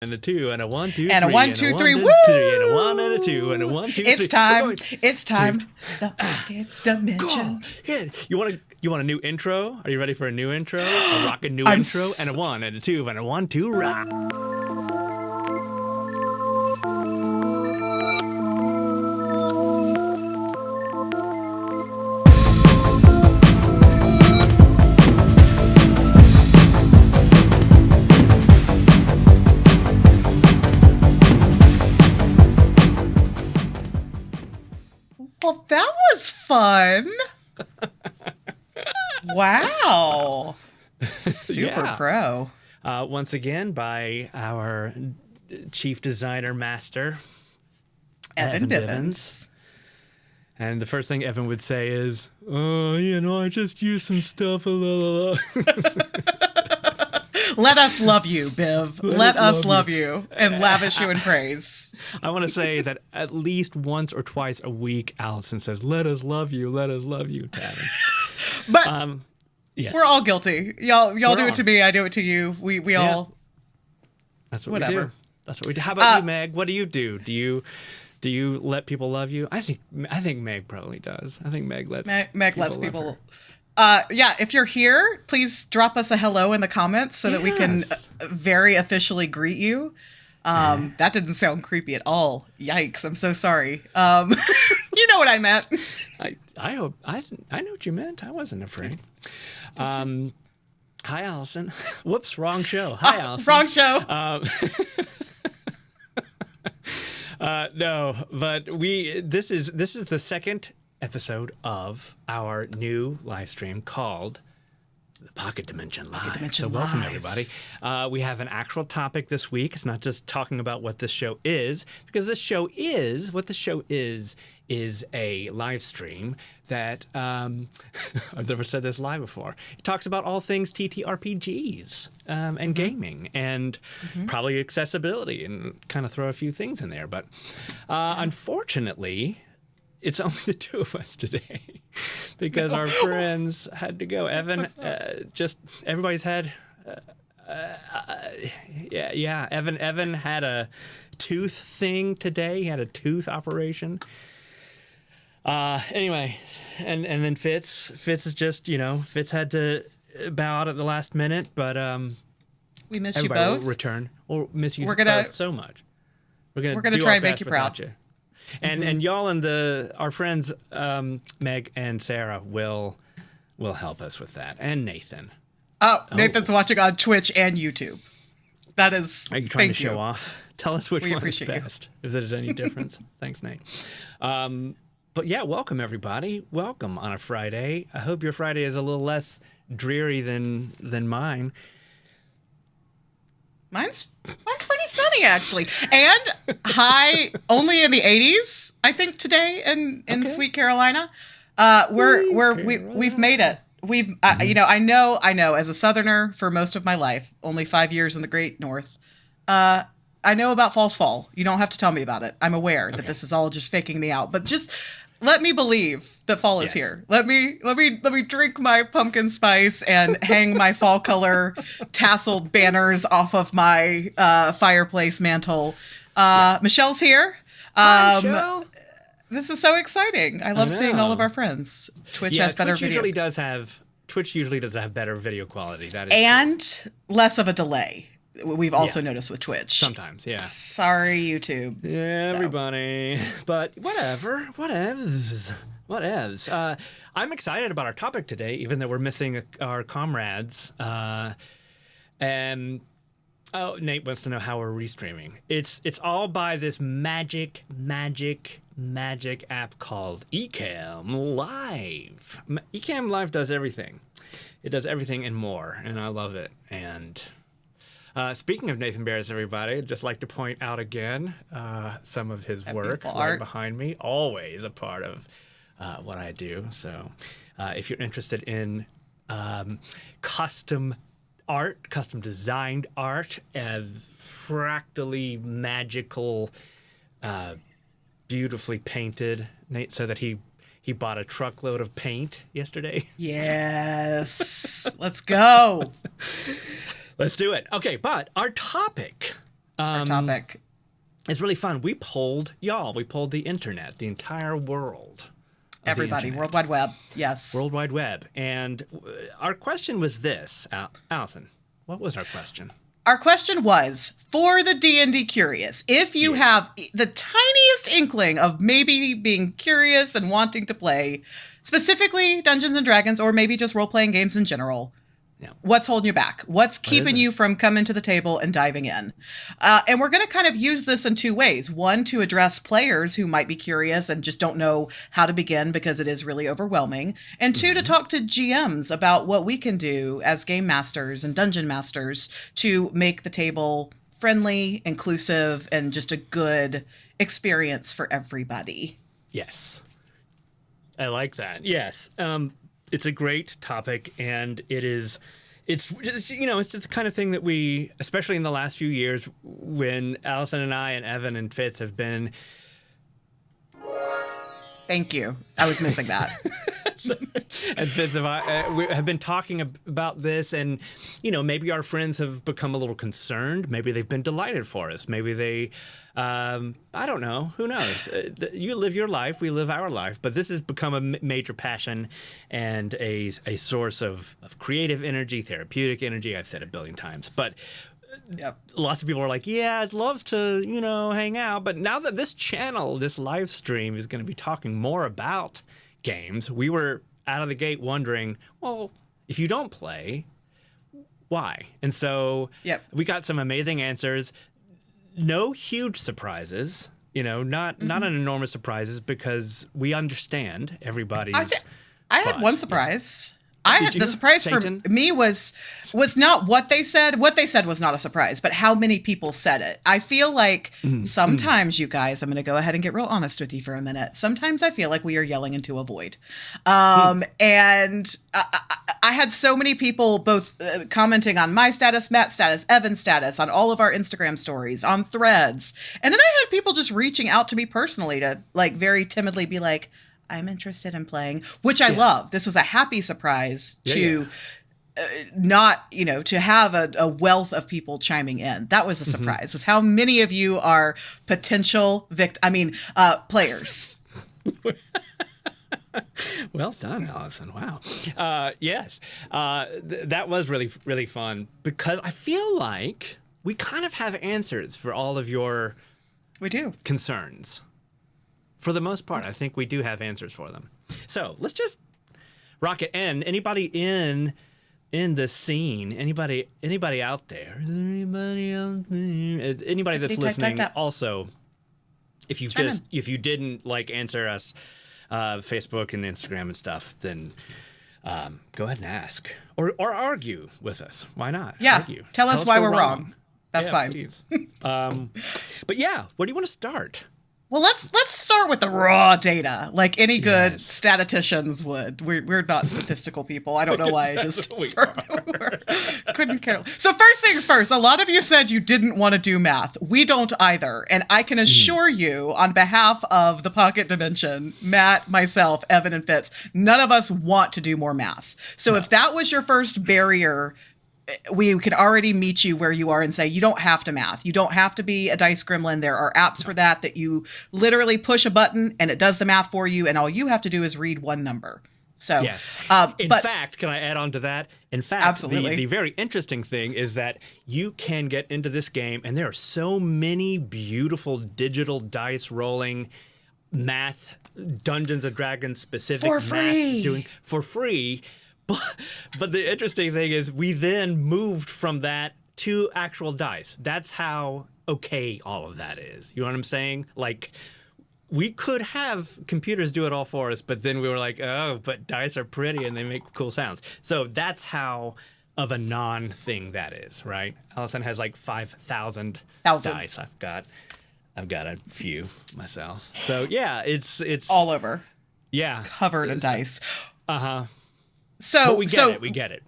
And a 2 and a 1, 2, 3. And a 1, 2, 3. Woo! And a 1 and a 2 and a 1, 2, 3. It's time. It's time. The pocket dimension. Yeah. You want a new intro? Are you ready for a new intro? A rockin' new intro and a 1 and a 2 and a 1, 2, rock. Well, that was fun. Wow. Super pro. Once again, by our chief designer master, Evan Bivens. And the first thing Evan would say is, I just used some stuff. Let us love you, Biv. Let us love you and lavish you in praise. I want to say that at least once or twice a week, Alison says, let us love you, Tavin. But yes. We're all guilty. Y'all do it to me, I do it to you. We all. That's what whatever. we do. That's what we do. How about you, Meg? What do? Do you let people love you? I think Meg probably does. I think Meg lets people. If you're here, please drop us a hello in the comments so that we can very officially greet you. That didn't sound creepy at all. Yikes! I'm so sorry. You know what I meant. I hope I know what you meant. I wasn't afraid. Hi, Alison. Whoops, wrong show. Hi, Alison. Wrong show. No, but this is the second episode of our new live stream called The Pocket Dimension Live. So welcome, everybody. We have an actual topic this week. It's not just talking about what this show is, because this show is a live stream that I've never said this live before. It talks about all things TTRPGs and gaming and probably accessibility and kind of throw a few things in there. But unfortunately, it's only the two of us today because our friends had to go. Evan, everybody's had, Evan had a tooth thing today. He had a tooth operation. Anyway, and then Fitz is just, Fitz had to bow out at the last minute, but we miss you everybody both. will return. We'll miss you both so much. We're gonna try and make you proud. You. And y'all and our friends Meg and Sarah will help us with that, and Nathan. Nathan's watching on Twitch and YouTube. That is. Are you trying to show off? Tell us which one is best, if there's any difference. Thanks, Nate. But yeah, welcome everybody. Welcome on a Friday. I hope your Friday is a little less dreary than mine. Mine's pretty sunny, actually. And high only in the 80s, I think, today in Sweet Carolina. We've made it. I know as a Southerner for most of my life, only 5 years in the Great North. I know about False Fall. You don't have to tell me about it. I'm aware that this is all just faking me out, but just let me believe that fall is here. Let me drink my pumpkin spice and hang my fall color tasseled banners off of my fireplace mantle. Michelle's here. Hi, Michelle. This is so exciting. I love seeing all of our friends. Twitch has better video. Twitch usually does have better video quality. That is and less of a delay. We've also noticed with Twitch. Sometimes, yeah. Sorry, YouTube. Yeah, everybody. But whatever. Whatevs. I'm excited about our topic today, even though we're missing our comrades. And Nate wants to know how we're restreaming. It's all by this magic app called Ecamm Live. Ecamm Live does everything. It does everything and more, and I love it. And speaking of Nathan Bears, everybody, I'd just like to point out again some of his work right behind me. Always a part of what I do. So if you're interested in custom art, custom designed art, fractally magical, beautifully painted. Nate said that he bought a truckload of paint yesterday. Yes. Let's go. Let's do it. Okay, but our topic our topic. It's really fun. We polled the internet, the entire world. Everybody, World Wide Web. Yes. World Wide Web. And our question was this, Alison, what was our question? Our question was, for the D&D curious, if you have the tiniest inkling of maybe being curious and wanting to play, specifically Dungeons and Dragons, or maybe just role-playing games in general, what's holding you back? What's keeping you from coming to the table and diving in? And we're going to kind of use this in two ways. One, to address players who might be curious and just don't know how to begin because it is really overwhelming. And two, to talk to GMs about what we can do as game masters and dungeon masters to make the table friendly, inclusive, and just a good experience for everybody. Yes. I like that. Yes. It's a great topic, and it's just the kind of thing that we, especially in the last few years, when Alison and I and Evan and Fitz have been. Thank you. I was missing that. And Fitz and I we have been talking about this, and maybe our friends have become a little concerned. Maybe they've been delighted for us. Maybe they, I don't know. Who knows? You live your life, we live our life. But this has become a major passion and a source of creative energy, therapeutic energy. I've said it a billion times, but. Yep. Lots of people are like, yeah, I'd love to, hang out. But now that this channel, this live stream is going to be talking more about games, we were out of the gate wondering, well, if you don't play, why? And so we got some amazing answers. No huge surprises, not an enormous surprises, because we understand everybody's. I had one surprise. The surprise Satan? For me was not what they said. What they said was not a surprise, but how many people said it. I feel like sometimes, you guys, I'm going to go ahead and get real honest with you for a minute. Sometimes I feel like we are yelling into a void. And I had so many people both commenting on my status, Matt's status, Evan's status, on all of our Instagram stories, on threads. And then I had people just reaching out to me personally to very timidly be like, I'm interested in playing, which I love. This was a happy surprise to not, to have a wealth of people chiming in. That was a surprise, was how many of you are potential players. Well done, Alison. Wow. Yes. That was really, really fun, because I feel like we kind of have answers for all of your concerns. For the most part, I think we do have answers for them. So let's just rock it in. Anybody in the scene? Anybody out there? Is there anybody out there? Anybody that's listening? Also, if you didn't answer us, Facebook and Instagram and stuff, then go ahead and ask or argue with us. Why not? Yeah. Argue. Tell us why we're wrong. That's fine. Please. But yeah, where do you want to start? Well, let's start with the raw data, like any good statisticians would. We're not statistical people. I don't know why I just couldn't care. So first things first, a lot of you said you didn't want to do math. We don't either. And I can assure you, on behalf of the Pocket Dimension, Matt, myself, Evan, and Fitz, none of us want to do more math. So if that was your first barrier, we could already meet you where you are and say, you don't have to math. You don't have to be a dice gremlin. There are apps for that you literally push a button and it does the math for you. And all you have to do is read one number. So, yes. In fact, can I add on to that? In fact, absolutely. The very interesting thing is that you can get into this game, and there are so many beautiful digital dice rolling math, Dungeons and Dragons specific for free. For free. But the interesting thing is we then moved from that to actual dice. That's how okay all of that is. You know what I'm saying? We could have computers do it all for us, but then we were like, oh, but dice are pretty and they make cool sounds. So that's how of a non-thing that is, right? Alison has 5,000 dice. I've got a few myself. So yeah, it's all over. Yeah, covered in dice. Uh-huh. So but we get it.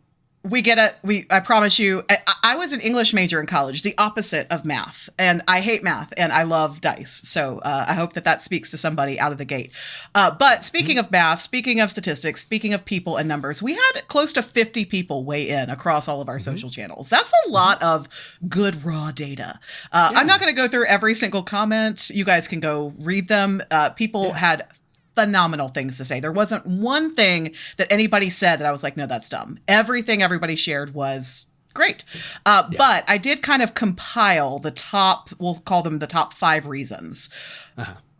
I promise you, I was an English major in college, the opposite of math, and I hate math and I love dice. So I hope that speaks to somebody out of the gate. But speaking of math, speaking of statistics, speaking of people and numbers, we had close to 50 people weigh in across all of our social channels. That's a lot of good raw data. I'm not going to go through every single comment. You guys can go read them. People had phenomenal things to say. There wasn't one thing that anybody said that I was like, no, that's dumb. Everything everybody shared was great. But I did kind of compile the top, we'll call them the top 5 reasons.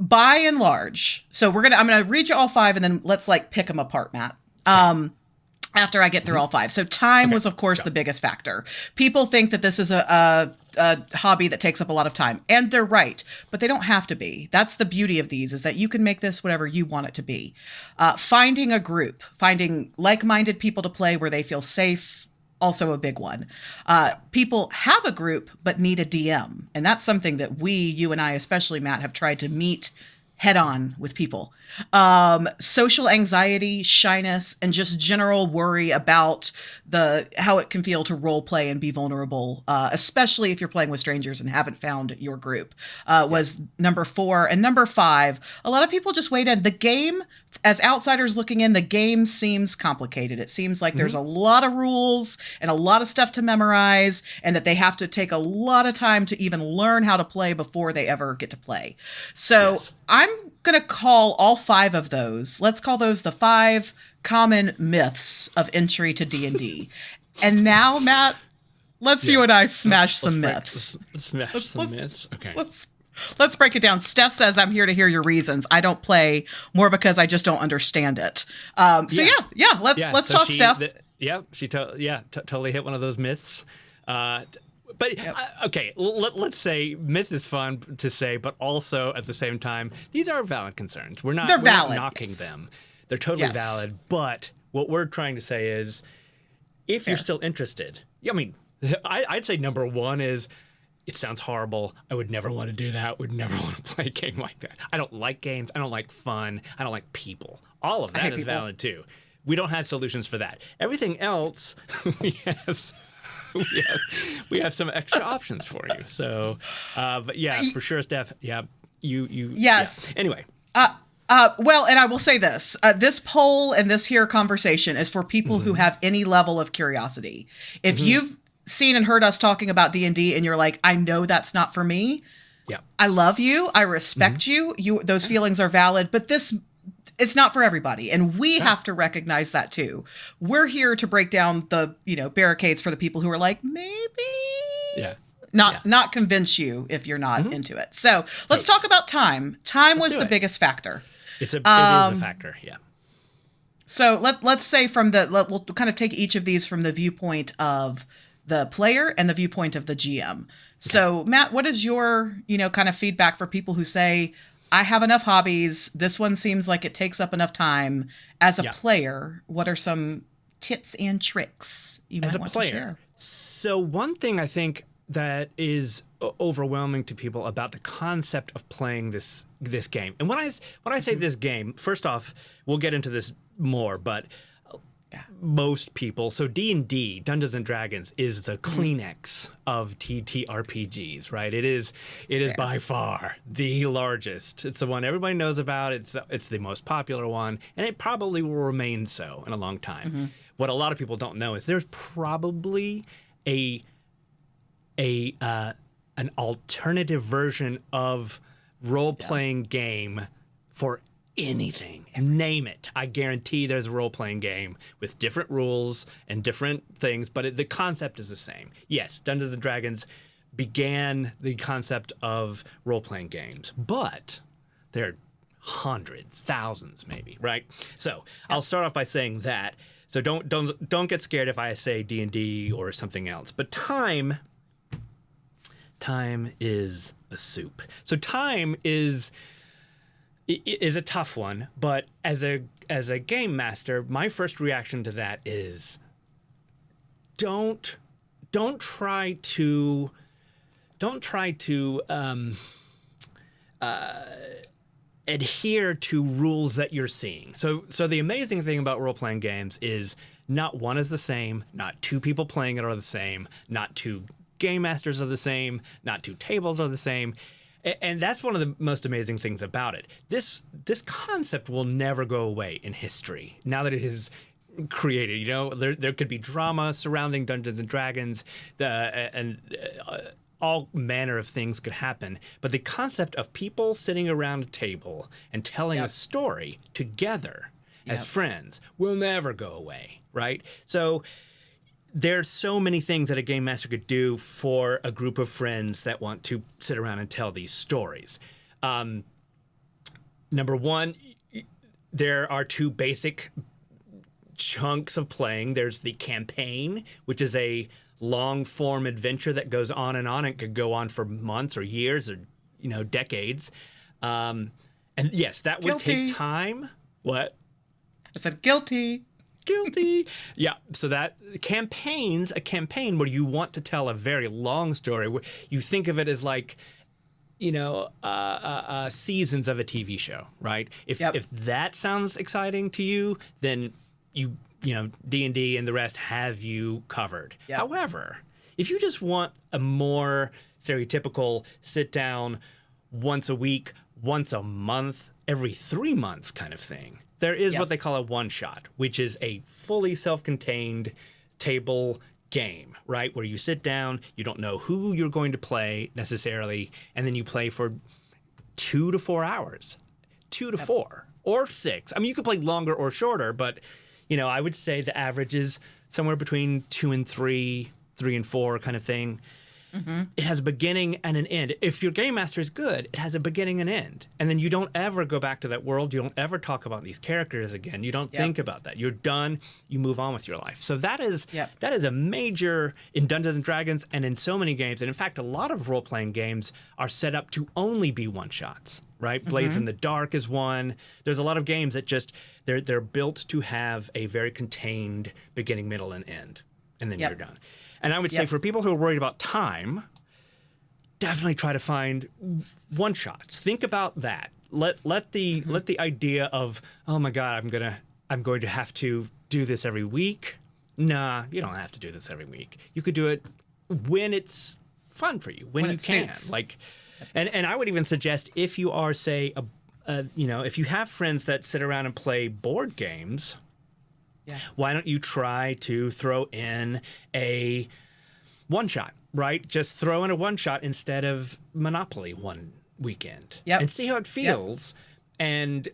By and large, so I'm going to read you all 5 and then let's pick them apart, Matt. After I get through all 5. So time was, of course, the biggest factor. People think that this is a hobby that takes up a lot of time, and they're right, but they don't have to be. That's the beauty of these, is that you can make this whatever you want it to be. Finding a group, finding like-minded people to play where they feel safe, also a big one. People have a group but need a DM, and that's something that you and I especially, Matt, have tried to meet head on with people. Social anxiety, shyness, and just general worry about how it can feel to role play and be vulnerable, especially if you're playing with strangers and haven't found your group, was number 4. And number 5, a lot of people just weighed in. The game, as outsiders looking in, the game seems complicated. It seems like there's a lot of rules and a lot of stuff to memorize, and that they have to take a lot of time to even learn how to play before they ever get to play. So I'm going to call all 5 of those. Let's call those the 5 common myths of entry to D&D. And now, Matt, you and I smash some myths. Smash some myths. Okay. Let's break it down. Steph says, I'm here to hear your reasons. I don't play more because I just don't understand it. Let's talk, Steph. She totally hit one of those myths. Okay, let's say myth is fun to say, but also at the same time, these are valid concerns. We're not knocking them. They're totally valid. But what we're trying to say is, if you're still interested, I'd say number 1 is, it sounds horrible. I would never want to do that. Would never want to play a game like that. I don't like games. I don't like fun. I don't like people. All of that is valid too. We don't have solutions for that. Everything else, we have some extra options for you. So, but for sure, Steph. Yeah, you. Yes. Yeah. Anyway. Well, and I will say this: this poll and this here conversation is for people who have any level of curiosity. If you've seen and heard us talking about D&D and you're like, I know that's not for me. Yeah. I love you. I respect you. Those feelings are valid, but it's not for everybody. And we have to recognize that too. We're here to break down the, barricades for the people who are like, maybe not convince you if you're not into it. So let's talk about time. Time was the biggest factor. It is a factor. Yeah. So let's say we'll kind of take each of these from the viewpoint of the player and the viewpoint of the GM. Okay. So Matt, what is your, kind of feedback for people who say, I have enough hobbies. This one seems like it takes up enough time. As a player, what are some tips and tricks you might want to share? So one thing I think that is overwhelming to people about the concept of playing this game. And when I say this game, first off, we'll get into this more, but most people, so D&D, Dungeons and Dragons, is the Kleenex of TTRPGs, right? It is by far the largest. It's the one everybody knows about. It's the most popular one, and it probably will remain so in a long time. What a lot of people don't know is there's probably an alternative version of role-playing game for anything. Name it. I guarantee there's a role-playing game with different rules and different things, but the concept is the same. Yes, Dungeons & Dragons began the concept of role-playing games, but there are hundreds, thousands maybe, right? So I'll start off by saying that. So don't get scared if I say D&D or something else. But time is a soup. So time is a tough one, but as a game master, my first reaction to that is don't try to adhere to rules that you're seeing. So the amazing thing about role-playing games is not one is the same, not two people playing it are the same, not two game masters are the same, not two tables are the same. And that's one of the most amazing things about it. This concept will never go away in history now that it is created. You know, there could be drama surrounding Dungeons and Dragons, and all manner of things could happen. But the concept of people sitting around a table and telling a story together as friends will never go away, right? So there's so many things that a game master could do for a group of friends that want to sit around and tell these stories. Number one, there are two basic chunks of playing. There's the campaign, which is a long-form adventure that goes on and on. It could go on for months or years or, decades. And yes, that would take time. What? I said guilty. Yeah, so that a campaign where you want to tell a very long story, where you think of it as like, seasons of a TV show, right? If that sounds exciting to you, then D&D and the rest have you covered. Yep. However, if you just want a more stereotypical sit down once a week, once a month, every 3 months kind of thing, there is what they call a one-shot, which is a fully self-contained table game, right? Where you sit down, you don't know who you're going to play necessarily, and then you play for 2 to 4 hours. 2 to 4 or 6. I mean, you could play longer or shorter, but, I would say the average is somewhere between 2 and 3, 3 and 4 kind of thing. Mm-hmm. It has a beginning and an end. If your game master is good, it has a beginning and end. And then you don't ever go back to that world. You don't ever talk about these characters again. You don't think about that. You're done. You move on with your life. So that is a major in Dungeons and Dragons and in so many games. And in fact, a lot of role-playing games are set up to only be one-shots, right? Mm-hmm. Blades in the Dark is one. There's a lot of games that just, they're built to have a very contained beginning, middle, and end. And then you're done. And I would say for people who are worried about time, definitely try to find one-shots. Think about that. Let the idea of, oh my God, I'm going to have to do this every week. Nah, you don't have to do this every week. You could do it when it's fun for you, when you can. Suits. And I would even suggest if you are, say, if you have friends that sit around and play board games. Yeah. Why don't you try to throw in a one-shot, right? Just throw in a one-shot instead of Monopoly one weekend. Yep. And see how it feels and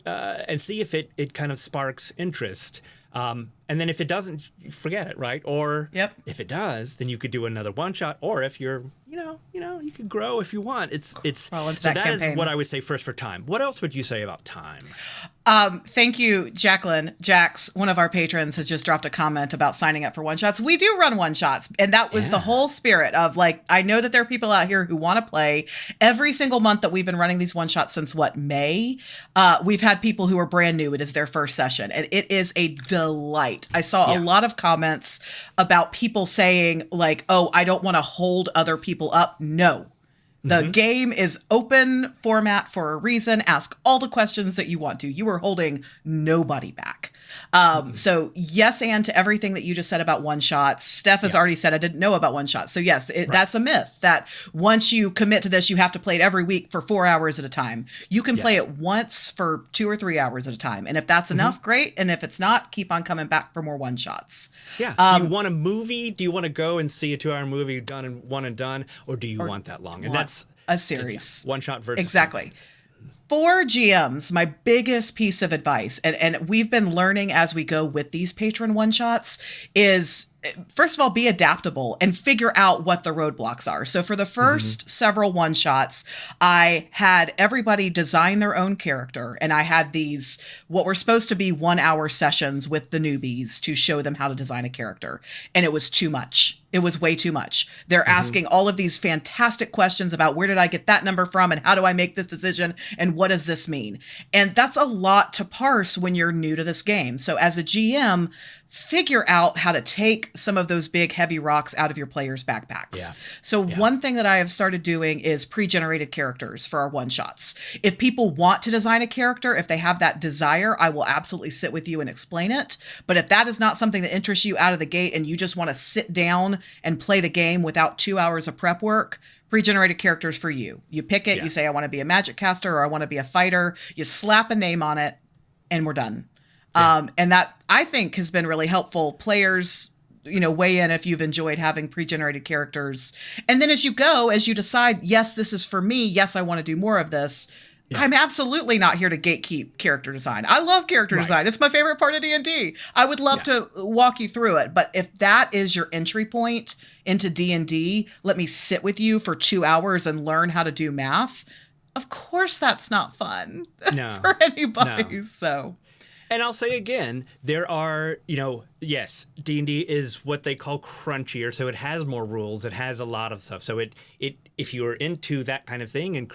see if it kind of sparks interest. And then if it doesn't, forget it, right? Or if it does, then you could do another one-shot. Or if you're, you could grow if you want. So that is what I would say first for time. What else would you say about time? Thank you, Jacqueline. Jax, one of our patrons, has just dropped a comment about signing up for one-shots. We do run one-shots, and that was the whole spirit of, I know that there are people out here who want to play. Every single month that we've been running these one-shots since, May? We've had people who are brand new. It is their first session, and it is a delight. I saw a lot of comments about people saying, oh, I don't want to hold other people up. No. The game is open format for a reason. Ask all the questions that you want to. You are holding nobody back. So yes, and to everything that you just said about one-shots. Steph has already said I didn't know about one-shots. So yes, that's a myth that once you commit to this, you have to play it every week for 4 hours at a time. You can play it once for 2 or 3 hours at a time. And if that's enough, great. And if it's not, keep on coming back for more one-shots. Yeah. Do you want a movie? Do you want to go and see a 2-hour movie done and one and done? Or do you want that long? And that's a series. One-shot versus exactly. For GMs, my biggest piece of advice, and we've been learning as we go with these patron one-shots, is first of all, be adaptable and figure out what the roadblocks are. So for the first several one-shots, I had everybody design their own character, and I had these, what were supposed to be 1-hour sessions with the newbies to show them how to design a character. And it was too much. It was way too much. They're asking all of these fantastic questions about where did I get that number from and how do I make this decision and what does this mean? And that's a lot to parse when you're new to this game. So as a GM, figure out how to take some of those big heavy rocks out of your players' backpacks. So one thing that I have started doing is pre-generated characters for our one-shots. If people want to design a character, if they have that desire, I will absolutely sit with you and explain it. But if that is not something that interests you out of the gate and you just want to sit down and play the game without 2 hours of prep work, pre-generated characters for you. You pick it, you say, I want to be a magic caster or I want to be a fighter. You slap a name on it and we're done. And that, I think, has been really helpful. Players, weigh in if you've enjoyed having pre-generated characters. And then as you go, as you decide, yes, this is for me. Yes, I want to do more of this. Yeah. I'm absolutely not here to gatekeep character design. I love character design. It's my favorite part of D&D. I would love to walk you through it. But if that is your entry point into D&D, let me sit with you for 2 hours and learn how to do math. Of course, that's not fun for anybody. No. So... And I'll say again, there are, yes, D&D is what they call crunchier, so it has more rules, it has a lot of stuff. So it if you're into that kind of thing and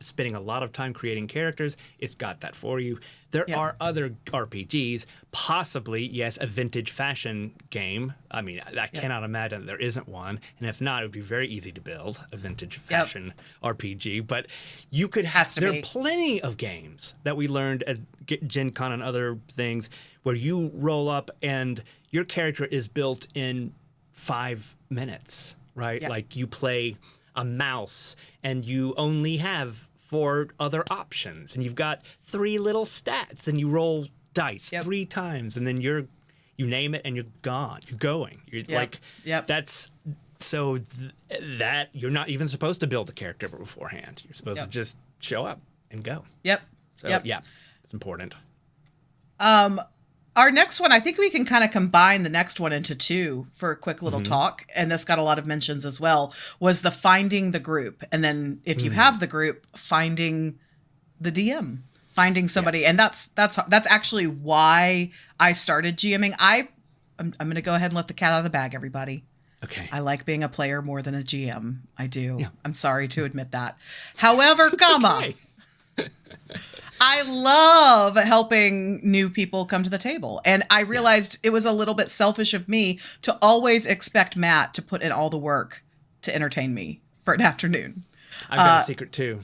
spending a lot of time creating characters, it's got that for you. There are other RPGs, possibly, yes, a vintage fashion game. I mean, I cannot imagine there isn't one. And if not, it would be very easy to build a vintage fashion RPG. But you could have, there are plenty of games that we learned at Gen Con and other things where you roll up and your character is built in 5 minutes, right? Like you play a mouse and you only have 4 other options and you've got 3 little stats and you roll dice 3 times and then you name it and you're gone. You're going. You're that's so that you're not even supposed to build a character beforehand. You're supposed to just show up and go. So it's important. Our next one, I think we can kind of combine the next one into 2 for a quick little talk, and this got a lot of mentions as well, was the finding the group. And then if you have the group, finding the DM, finding somebody. And that's actually why I started GMing. I'm going to go ahead and let the cat out of the bag, everybody. Okay. I like being a player more than a GM. I do. Yeah. I'm sorry to admit that. However, I love helping new people come to the table. And I realized it was a little bit selfish of me to always expect Matt to put in all the work to entertain me for an afternoon. I've got a secret too.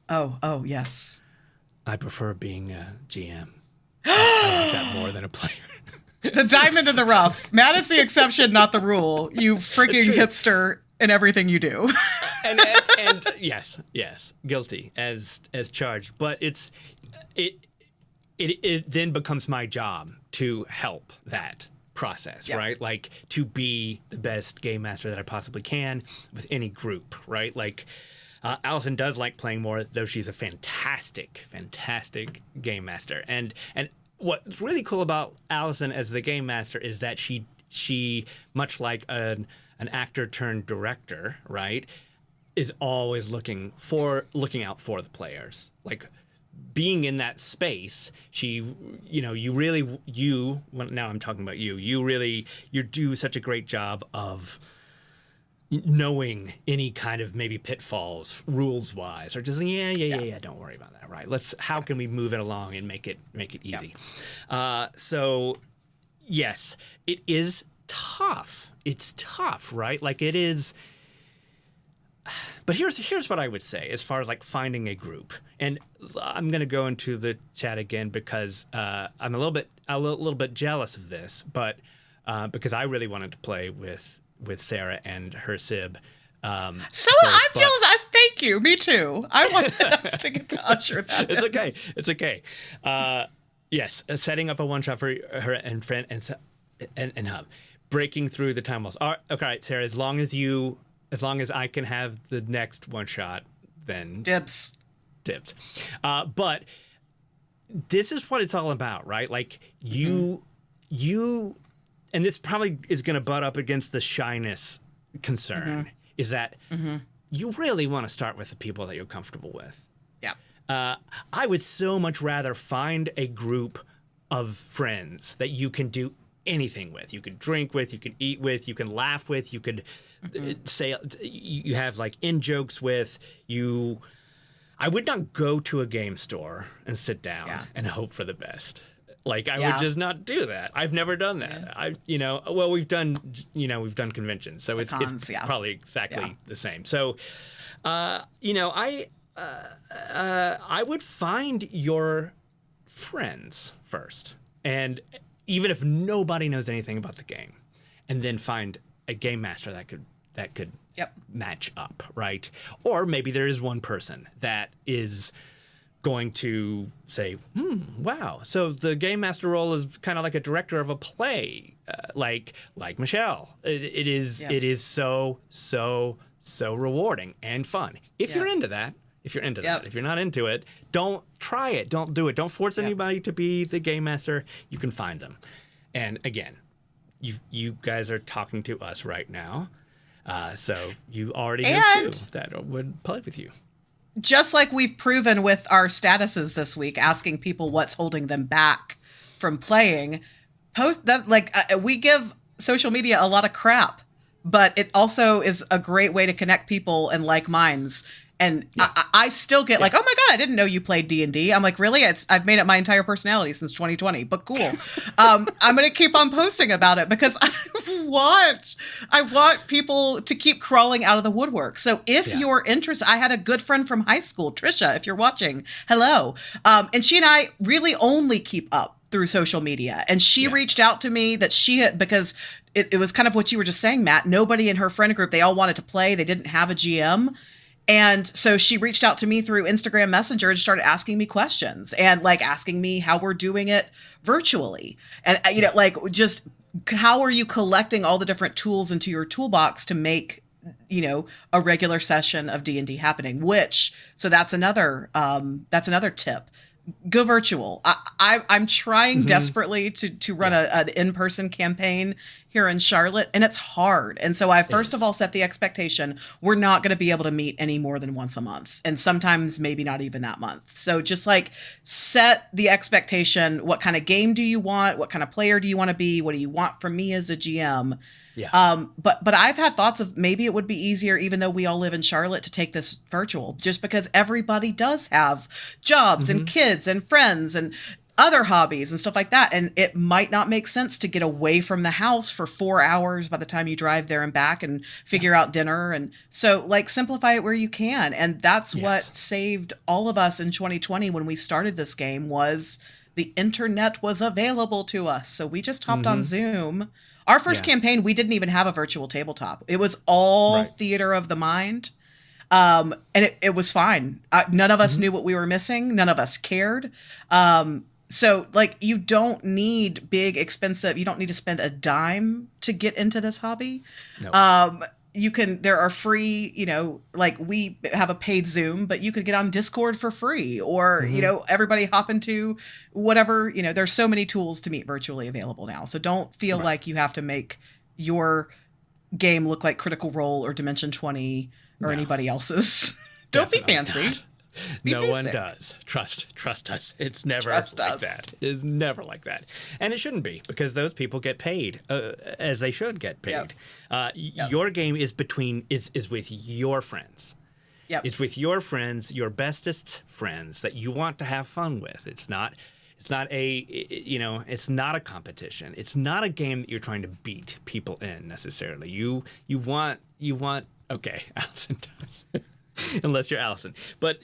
Oh, yes. I prefer being a GM. I like that more than a player. The diamond in the rough. Matt is the exception, not the rule. You freaking hipster in everything you do. and yes, guilty as charged. But it then becomes my job to help that process, right? Like to be the best game master that I possibly can with any group, right? Like Alison does like playing more, though she's a fantastic game master. And what's really cool about Alison as the game master is that she much like an actor turned director, right, is always looking out for the players. Like being in that space, now I'm talking about you do such a great job of knowing any kind of maybe pitfalls rules wise, or just don't worry about that, right? How can we move it along and make it easy? So yes, it is tough. It's tough, right? Like it is. But here's what I would say as far as like finding a group, and I'm gonna go into the chat again because I'm a little bit jealous of this, but because I really wanted to play with Sarah and her Sib. I'm jealous. Thank you. Me too. I wanted us to get to usher that. It's okay. Yes, setting up a one shot for her and friend and Hub, breaking through the time walls. All right, Sarah. As long as I can have the next one shot, then dibs. But this is what it's all about, right? Like you, and this probably is going to butt up against the shyness concern. Is that you really want to start with the people that you're comfortable with. Yeah. I would so much rather find a group of friends that you can do anything with. You could drink with, you could eat with, you can laugh with, you could say, you have like in jokes with you. I would not go to a game store and sit down and hope for the best. Like I would just not do that. I've never done that. We've done conventions, so it's probably exactly the same. So, I would find your friends first, and even if nobody knows anything about the game, and then find a game master that could match up, right? Or maybe there is one person that is going to say, wow, so the game master role is kind of like a director of a play, like Michelle. It is so rewarding and fun. If you're into that, if you're not into it, don't try it. Don't do it. Don't force anybody to be the game master. You can find them. And again, you guys are talking to us right now. So you already know two that would play with you. Just like we've proven with our statuses this week, asking people what's holding them back from playing, we give social media a lot of crap, but it also is a great way to connect people and like minds. And I still get like, oh my God, I didn't know you played D&D. I'm like, really? I've made it my entire personality since 2020, but cool. I'm going to keep on posting about it because I want people to keep crawling out of the woodwork. So if you're interested, I had a good friend from high school, Trisha, if you're watching, hello. And she and I really only keep up through social media. And she reached out to me because it was kind of what you were just saying, Matt. Nobody in her friend group, they all wanted to play. They didn't have a GM. And so she reached out to me through Instagram Messenger and started asking me questions and like asking me how we're doing it virtually. And, just how are you collecting all the different tools into your toolbox to make, a regular session of D&D happening, so that's another tip. Go virtual. I'm trying desperately to run an in-person campaign here in Charlotte, and it's hard. And so I first of all set the expectation we're not going to be able to meet any more than once a month, and sometimes maybe not even that month. So just like set the expectation. What kind of game do you want? What kind of player do you want to be? What do you want from me as a GM? Yeah. But I've had thoughts of maybe it would be easier, even though we all live in Charlotte, to take this virtual, just because everybody does have jobs and kids and friends and other hobbies and stuff like that. And it might not make sense to get away from the house for 4 hours by the time you drive there and back and figure out dinner. And so simplify it where you can. And that's what saved all of us in 2020 when we started this game was the internet was available to us. So we just hopped on Zoom. Our first campaign, we didn't even have a virtual tabletop. It was all theater of the mind. And it was fine. None of us knew what we were missing. None of us cared. So you don't need big, expensive, you don't need to spend a dime to get into this hobby. Nope. There are free, we have a paid Zoom, but you could get on Discord for free or, everybody hop into whatever, there's so many tools to meet virtually available now. So don't feel like you have to make your game look like Critical Role or Dimension 20 or anybody else's. Don't be fancy. Not. No one does. Trust us. It's never like that. It is never like that. And it shouldn't be, because those people get paid as they should get paid. Your game is with your friends. Yep. It's with your friends, your bestest friends that you want to have fun with. It's not a competition. It's not a game that you're trying to beat people in necessarily. You want okay, Alison does. Unless you're Alison. But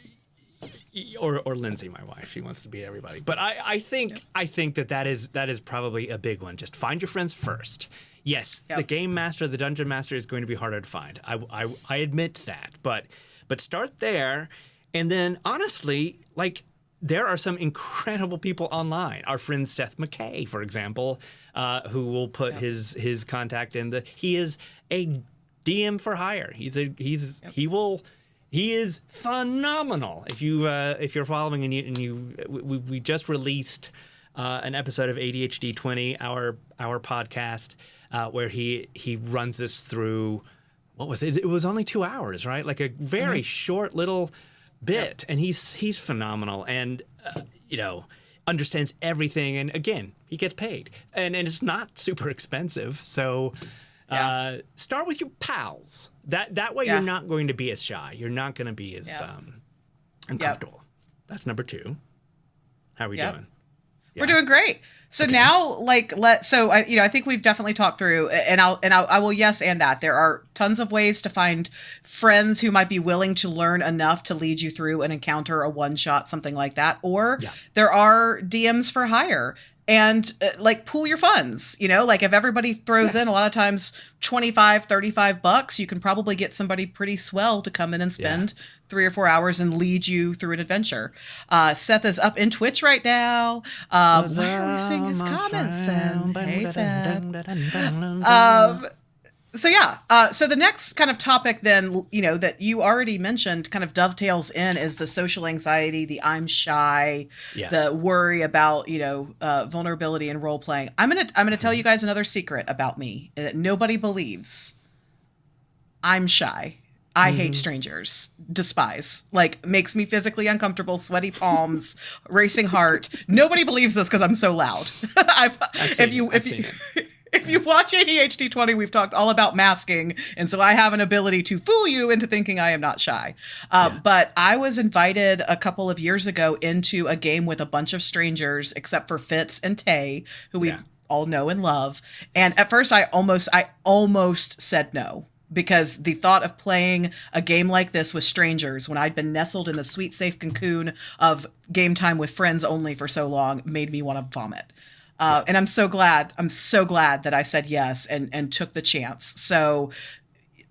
or Lindsay, my wife, she wants to beat everybody. But I think that is probably a big one. Just find your friends first. Yes, the game master, the dungeon master is going to be harder to find. I admit that. But start there, and then honestly, there are some incredible people online. Our friend Seth McKay, for example, who will put his contact in he is a DM for hire. He is phenomenal. If you're following we just released an episode of ADHD 20, our podcast, where he runs us through, what was it? It was only 2 hours, right? Like a very short little bit, and he's phenomenal, and understands everything, and again, he gets paid, and it's not super expensive, so. Start with your pals. That way you're not going to be as shy. You're not going to be as uncomfortable. That's number 2. How are we doing? We're doing great. So now, like, I think we've definitely talked through, and I will yes and that there are tons of ways to find friends who might be willing to learn enough to lead you through an encounter, a one shot, something like that. Or there are DMs for hire. And like pool your funds, like if everybody throws in a lot of times $25-$35, you can probably get somebody pretty swell to come in and spend 3 or 4 hours and lead you through an adventure. Seth is up in Twitch right now. Why are we seeing his comments then? Hey, Seth. So the next kind of topic then, that you already mentioned kind of dovetails in is the social anxiety, the I'm shy, the worry about, vulnerability and role playing. I'm going to tell you guys another secret about me that nobody believes. I'm shy. I hate strangers. Despise. Like, makes me physically uncomfortable, sweaty palms, racing heart. Nobody believes this because I'm so loud. If you watch ADHD 20, we've talked all about masking, and so I have an ability to fool you into thinking I am not shy. But I was invited a couple of years ago into a game with a bunch of strangers, except for Fitz and Tay, who we all know and love. And at first, I almost said no, because the thought of playing a game like this with strangers when I'd been nestled in the sweet, safe cocoon of game time with friends only for so long made me want to vomit. And I'm so glad that I said yes and took the chance. So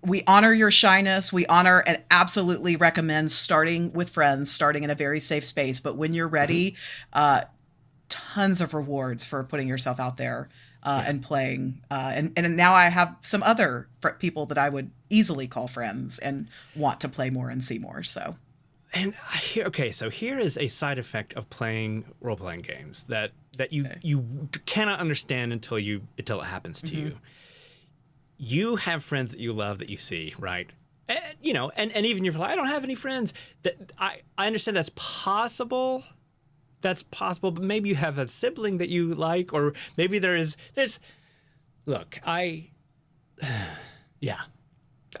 we honor your shyness. We honor and absolutely recommend starting with friends, starting in a very safe space. But when you're ready, tons of rewards for putting yourself out there and playing. And now I have some other people that I would easily call friends and want to play more and see more. So. And so here is a side effect of playing role-playing games that you cannot understand until it happens to you. You have friends that you love that you see, right? And, and even you're like, I don't have any friends. That I understand that's possible. That's possible, but maybe you have a sibling that you like, or maybe there's. Look, I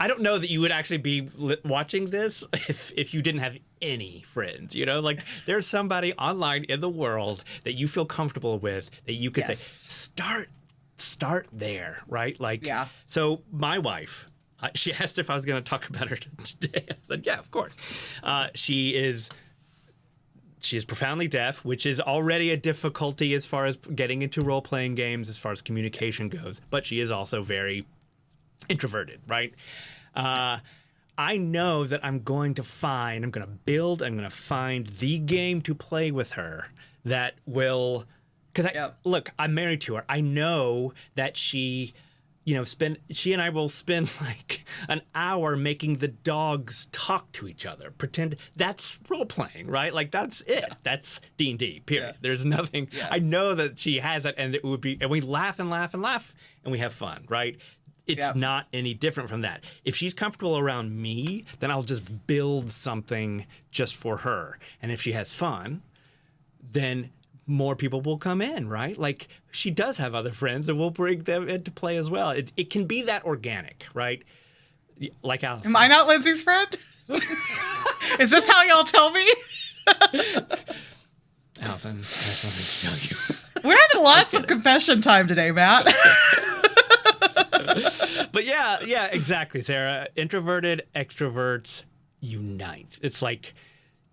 don't know that you would actually be watching this if you didn't have any friends, like there's somebody online in the world that you feel comfortable with that you could say, start there, right? Like, so my wife, she asked if I was going to talk about her today. I said, yeah, of course. She is profoundly deaf, which is already a difficulty as far as getting into role-playing games, as far as communication goes, but she is also very introverted, right? I know that I'm going to find the game to play with her that will, because look, I'm married to her. I know that she and I will spend like an hour making the dogs talk to each other, pretend that's role playing, right? Like that's it. That's D&D, period. There's nothing. I know that she has it, and and we laugh and laugh and laugh, and we have fun, right? It's not any different from that. If she's comfortable around me, then I'll just build something just for her. And if she has fun, then more people will come in, right? Like, she does have other friends, and we'll bring them into play as well. It can be that organic, right? Like Alison. Am I not Lindsay's friend? Is this how y'all tell me? Alison, I just wanted to tell you. We're having lots of confession time today, Matt. But yeah, exactly, Sarah. Introverted extroverts unite. It's like,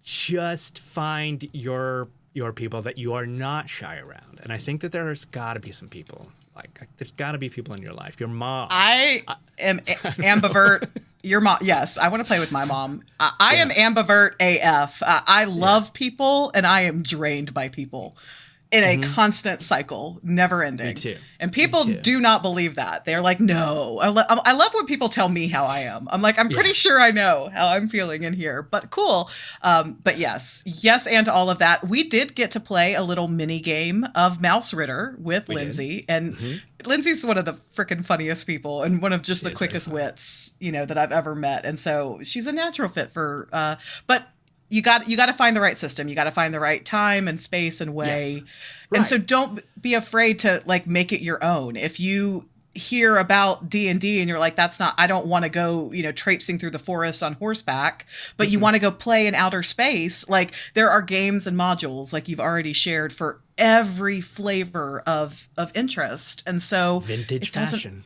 just find your people that you are not shy around. And I think that there's got to be some people. Like, there's got to be people in your life. Your mom. I am ambivert. Your mom. Yes, I want to play with my mom. I am ambivert AF. I love people, and I am drained by people. In a constant cycle, never ending. Me too. And people do not believe that. They're like, no. I love when people tell me how I am. I'm like, I'm pretty sure I know how I'm feeling in here, but cool. But yes, and all of that. We did get to play a little mini game of Mouse Ritter with Lindsay. And Lindsay's one of the freaking funniest people and one of just the quickest wits, that I've ever met. And so she's a natural fit for, but you got to find the right system. You got to find the right time and space and way. Yes. Right. And so don't be afraid to like make it your own. If you hear about D&D and you're like, that's not, I don't want to go, traipsing through the forest on horseback, but you want to go play in outer space. Like, there are games and modules, like you've already shared, for every flavor of interest. And so vintage fashion.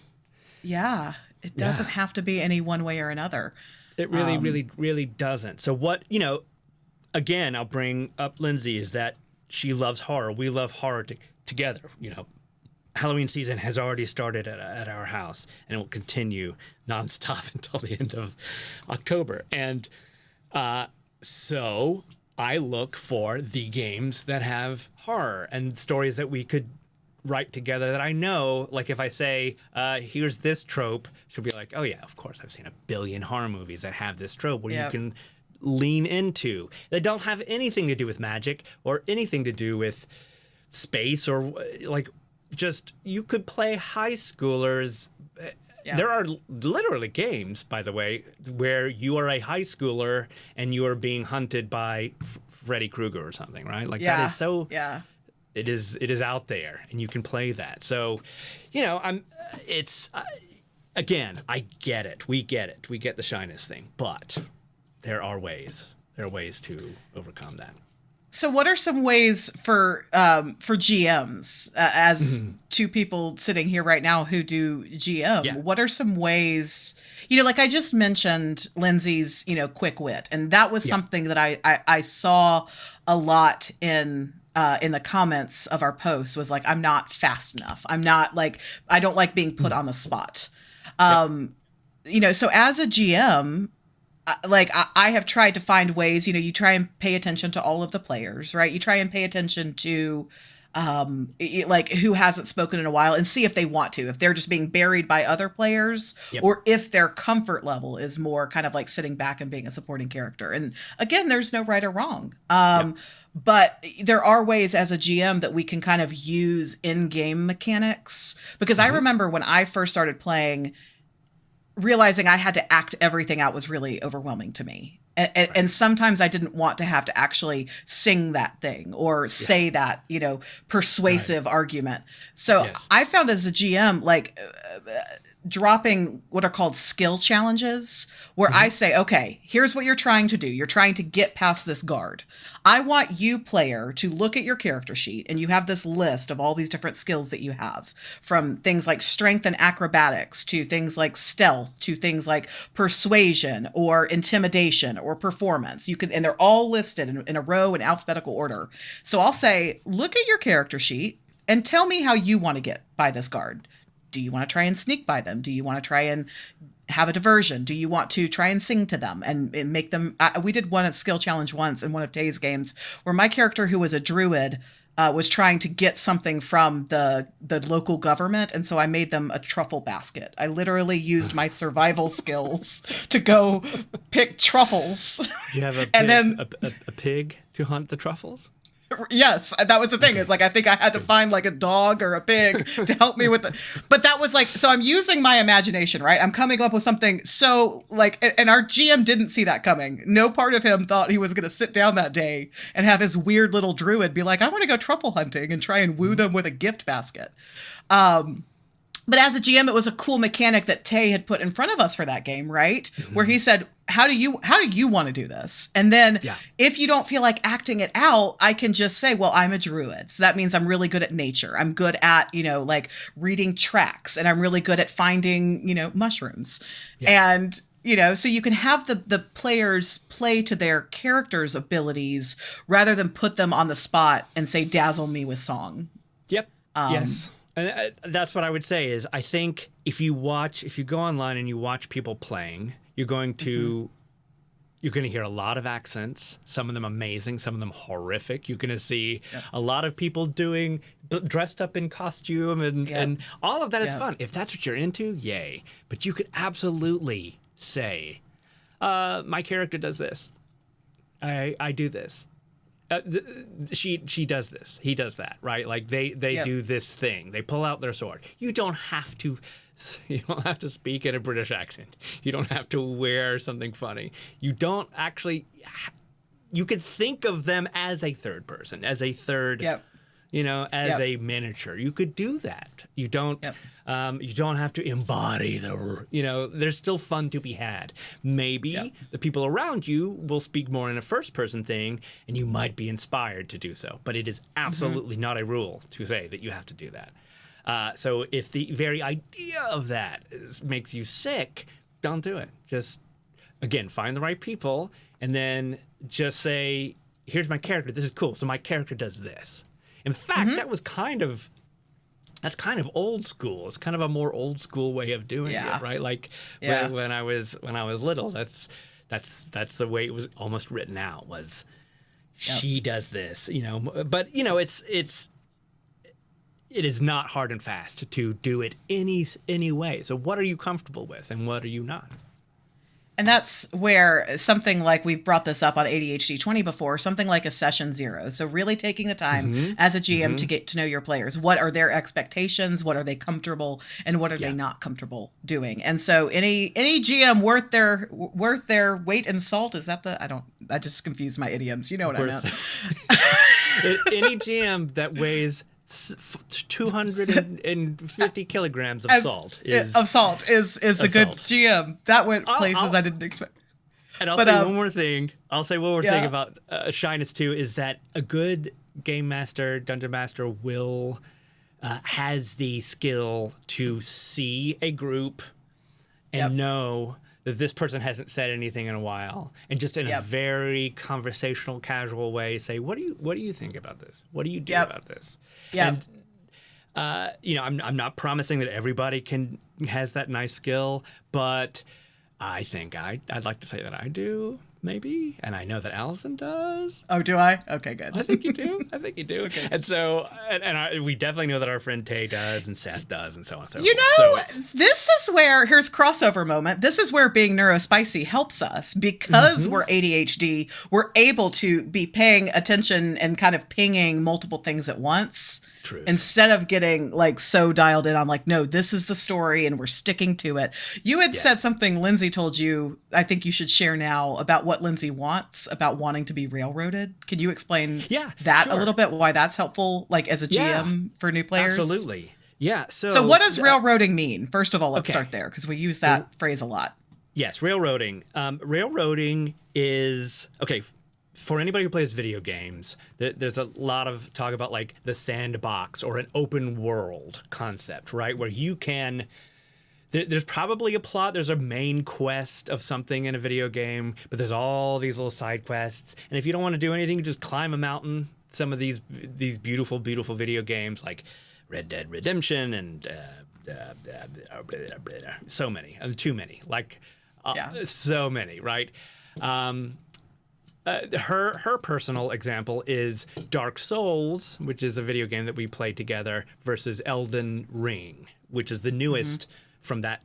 Yeah. It doesn't have to be any one way or another. It really, really doesn't. So what, again, I'll bring up Lindsay, is that she loves horror. We love horror together. Halloween season has already started at our house, and it will continue nonstop until the end of October. And so I look for the games that have horror and stories that we could write together, that I know, like, if I say, here's this trope, she'll be like, oh yeah, of course, I've seen a billion horror movies that have this trope where you can lean into. They don't have anything to do with magic or anything to do with space, or like, just, you could play high schoolers. There are literally games, by the way, where you are a high schooler and you are being hunted by Freddy Krueger or something, right? Like, that is so... It is out there, and you can play that. So, again, I get it. We get it. We get the shyness thing, but there are ways. There are ways to overcome that. So, what are some ways for GMs, as two people sitting here right now who do GM? Yeah. What are some ways? Like I just mentioned, Lindsay's quick wit, and that was something that I saw a lot in the comments of our post, was like, I'm not fast enough. I'm not, like, I don't like being put on the spot. So as a GM, I have tried to find ways, you try and pay attention to all of the players, right? You try and pay attention to, like, who hasn't spoken in a while, and see if they want to, if they're just being buried by other players, or if their comfort level is more kind of like sitting back and being a supporting character. And again, there's no right or wrong. But there are ways as a GM that we can kind of use in-game mechanics, because I remember when I first started playing, realizing I had to act everything out was really overwhelming to me. And sometimes I didn't want to have to actually sing that thing or say that, persuasive argument. So I found as a GM, like, dropping what are called skill challenges, where I say, okay, here's what you're trying to do. You're trying to get past this guard. I want you, player, to look at your character sheet, and you have this list of all these different skills that you have, from things like strength and acrobatics to things like stealth to things like persuasion or intimidation or performance. And they're all listed in a row in alphabetical order. So I'll say, look at your character sheet and tell me how you want to get by this guard. Do you want to try and sneak by them? Do you want to try and have a diversion? Do you want to try and sing to them and make them... we did one skill challenge once in one of Tay's games where my character, who was a druid, was trying to get something from the local government, and so I made them a truffle basket. I literally used my survival skills to go pick truffles. Do you have a pig to hunt the truffles? Yes, that was the thing. Okay. It's like, I think I had to find like a dog or a pig to help me with it. But that was like, so I'm using my imagination, right? I'm coming up with something so like, and our GM didn't see that coming. No part of him thought he was going to sit down that day and have his weird little druid be like, I want to go truffle hunting and try and woo them with a gift basket. But as a GM, it was a cool mechanic that Tay had put in front of us for that game, right? Where he said, how do you want to do this? And then if you don't feel like acting it out, I can just say, well, I'm a druid. So that means I'm really good at nature. I'm good at, like reading tracks, and I'm really good at finding, mushrooms. And, so you can have the players play to their characters' abilities rather than put them on the spot and say, dazzle me with song. Yep. Yes. And that's what I would say is, I think if you go online and you watch people playing, you're going to hear a lot of accents, some of them amazing, some of them horrific. You're going to see a lot of people dressed up in costume, and all of that is fun. If that's what you're into, yay. But you could absolutely say, my character does this. I do this. She does this. He does that, right? Like they do this thing. They pull out their sword. You don't have to speak in a British accent. You don't have to wear something funny. You don't actually. You could think of them as a third person, as a third as a miniature. You could do that. You don't have to embody there's still fun to be had. Maybe the people around you will speak more in a first person thing, and you might be inspired to do so. But it is absolutely not a rule to say that you have to do that. So if the very idea of that makes you sick, don't do it. Just, again, find the right people, and then just say, here's my character. This is cool. So my character does this. In fact, that's kind of old school. It's kind of a more old school way of doing it, right? Like when I was little, that's the way it was almost written out, was she does this, But it is not hard and fast to do it any way. So what are you comfortable with, and what are you not? And that's where something like, we've brought this up on ADHD 20 before, something like a session 0. So really taking the time as a GM to get to know your players. What are their expectations? What are they comfortable? And what are they not comfortable doing? And so any GM worth their weight in salt, is that I just confused my idioms. You know what I meant. Any GM that weighs 250 kilograms of salt is a good GM. That went places I didn't expect. And I'll say one more thing. Thing about shyness too, is that a good game master, dungeon master has the skill to see a group and know that this person hasn't said anything in a while, and just in a very conversational, casual way say, what do you think about this? What do you do about this? And I'm not promising that everybody has that nice skill, but I think I'd like to say that I do, maybe, and I know that Alison does. Oh, do I? Okay, good. I think you do. Okay. And so, we definitely know that our friend Tay does, and Seth does, and so on and so forth. This is where, here's crossover moment. This is where being neurospicy helps us, because we're ADHD. We're able to be paying attention and kind of pinging multiple things at once. Truth. Instead of getting so dialed in on no, this is the story and we're sticking to it. You had said something Lindsay told you, I think you should share now, about what Lindsay wants, about wanting to be railroaded. Can you explain that a little bit, why that's helpful, as a GM for new players? Absolutely. Yeah. So what does railroading mean? First of all, let's start there, because we use that phrase a lot. Yes, railroading. Railroading is, for anybody who plays video games, there's a lot of talk about the sandbox or an open world concept, right? Where you can, there's probably a plot, there's a main quest of something in a video game, but there's all these little side quests. And if you don't want to do anything, you just climb a mountain. Some of these beautiful, beautiful video games like Red Dead Redemption and so many, too many, so many, right? Her personal example is Dark Souls, which is a video game that we played together, versus Elden Ring, which is the newest from that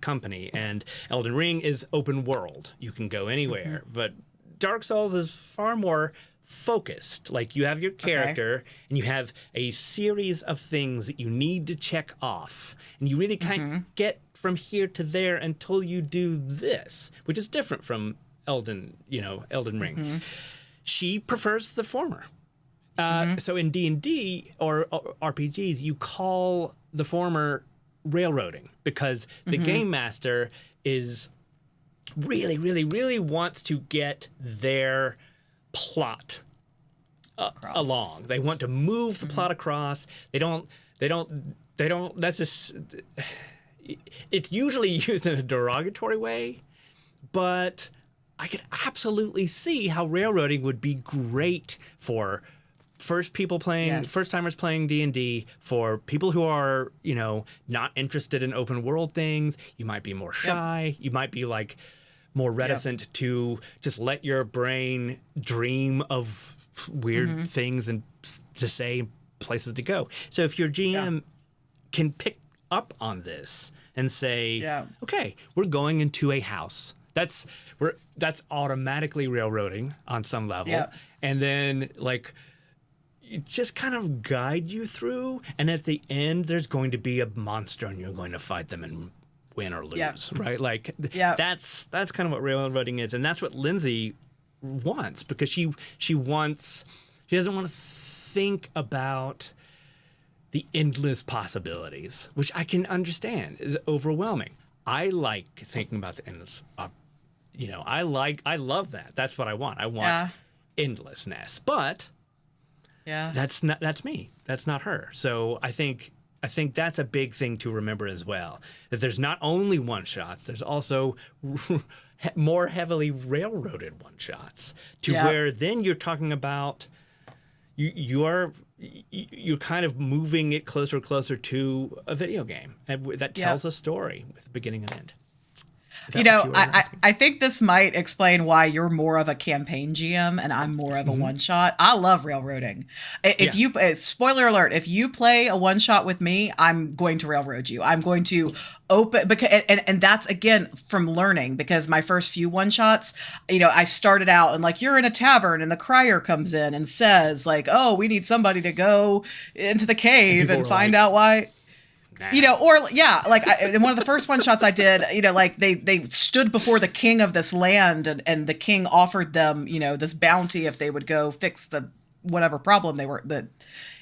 company. And Elden Ring is open world. You can go anywhere. But Dark Souls is far more focused. You have your character and you have a series of things that you need to check off. And you really can't get from here to there until you do this, which is different from Elden Ring. She prefers the former. So in D&D or RPGs, you call the former railroading, because the game master is really, really, really wants to get their plot along. They want to move the plot across. They don't, that's just, it's usually used in a derogatory way, but I could absolutely see how railroading would be great for first timers playing D&D, for people who are, not interested in open world things. You might be more shy. You might be more reticent to just let your brain dream of weird things and to say places to go. So if your GM can pick up on this and say, okay, we're going into a house. That's automatically railroading on some level. And then just kind of guide you through, and at the end there's going to be a monster and you're going to fight them and win or lose, right? That's kind of what railroading is, and that's what Lindsay wants, because she doesn't want to think about the endless possibilities, which I can understand is overwhelming. I like thinking about the endless. I love that. That's what I want. I want endlessness. But that's me. That's not her. So I think that's a big thing to remember as well. That there's not only one shots. There's also more heavily railroaded one shots to where then you're talking about you're kind of moving it closer and closer to a video game that tells a story with beginning and end. I think this might explain why you're more of a campaign GM and I'm more of a one shot. I love railroading. If you spoiler alert, if you play a one shot with me, I'm going to railroad you. I'm going to open and that's again from learning, because my first few one shots, I started out and like, you're in a tavern and the crier comes in and says like, oh, we need somebody to go into the cave and find out why. In one of the first one shots I did, like they stood before the king of this land and the king offered them, this bounty if they would go fix the whatever problem they were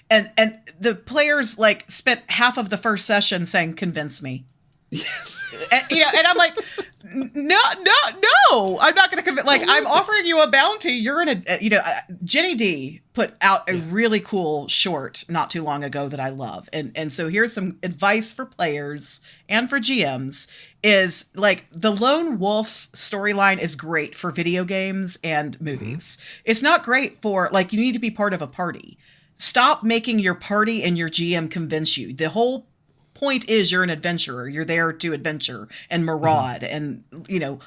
and the players like spent half of the first session saying, convince me. Yes. And I'm like, no, I'm not going to convince. Like, I'm offering you a bounty. You're in Jenny D put out a really cool short not too long ago that I love. And so here's some advice for players and for GMs is like the lone wolf storyline is great for video games and movies. It's not great for like, you need to be part of a party. Stop making your party and your GM convince you. The whole point is you're an adventurer. You're there to adventure and maraud and,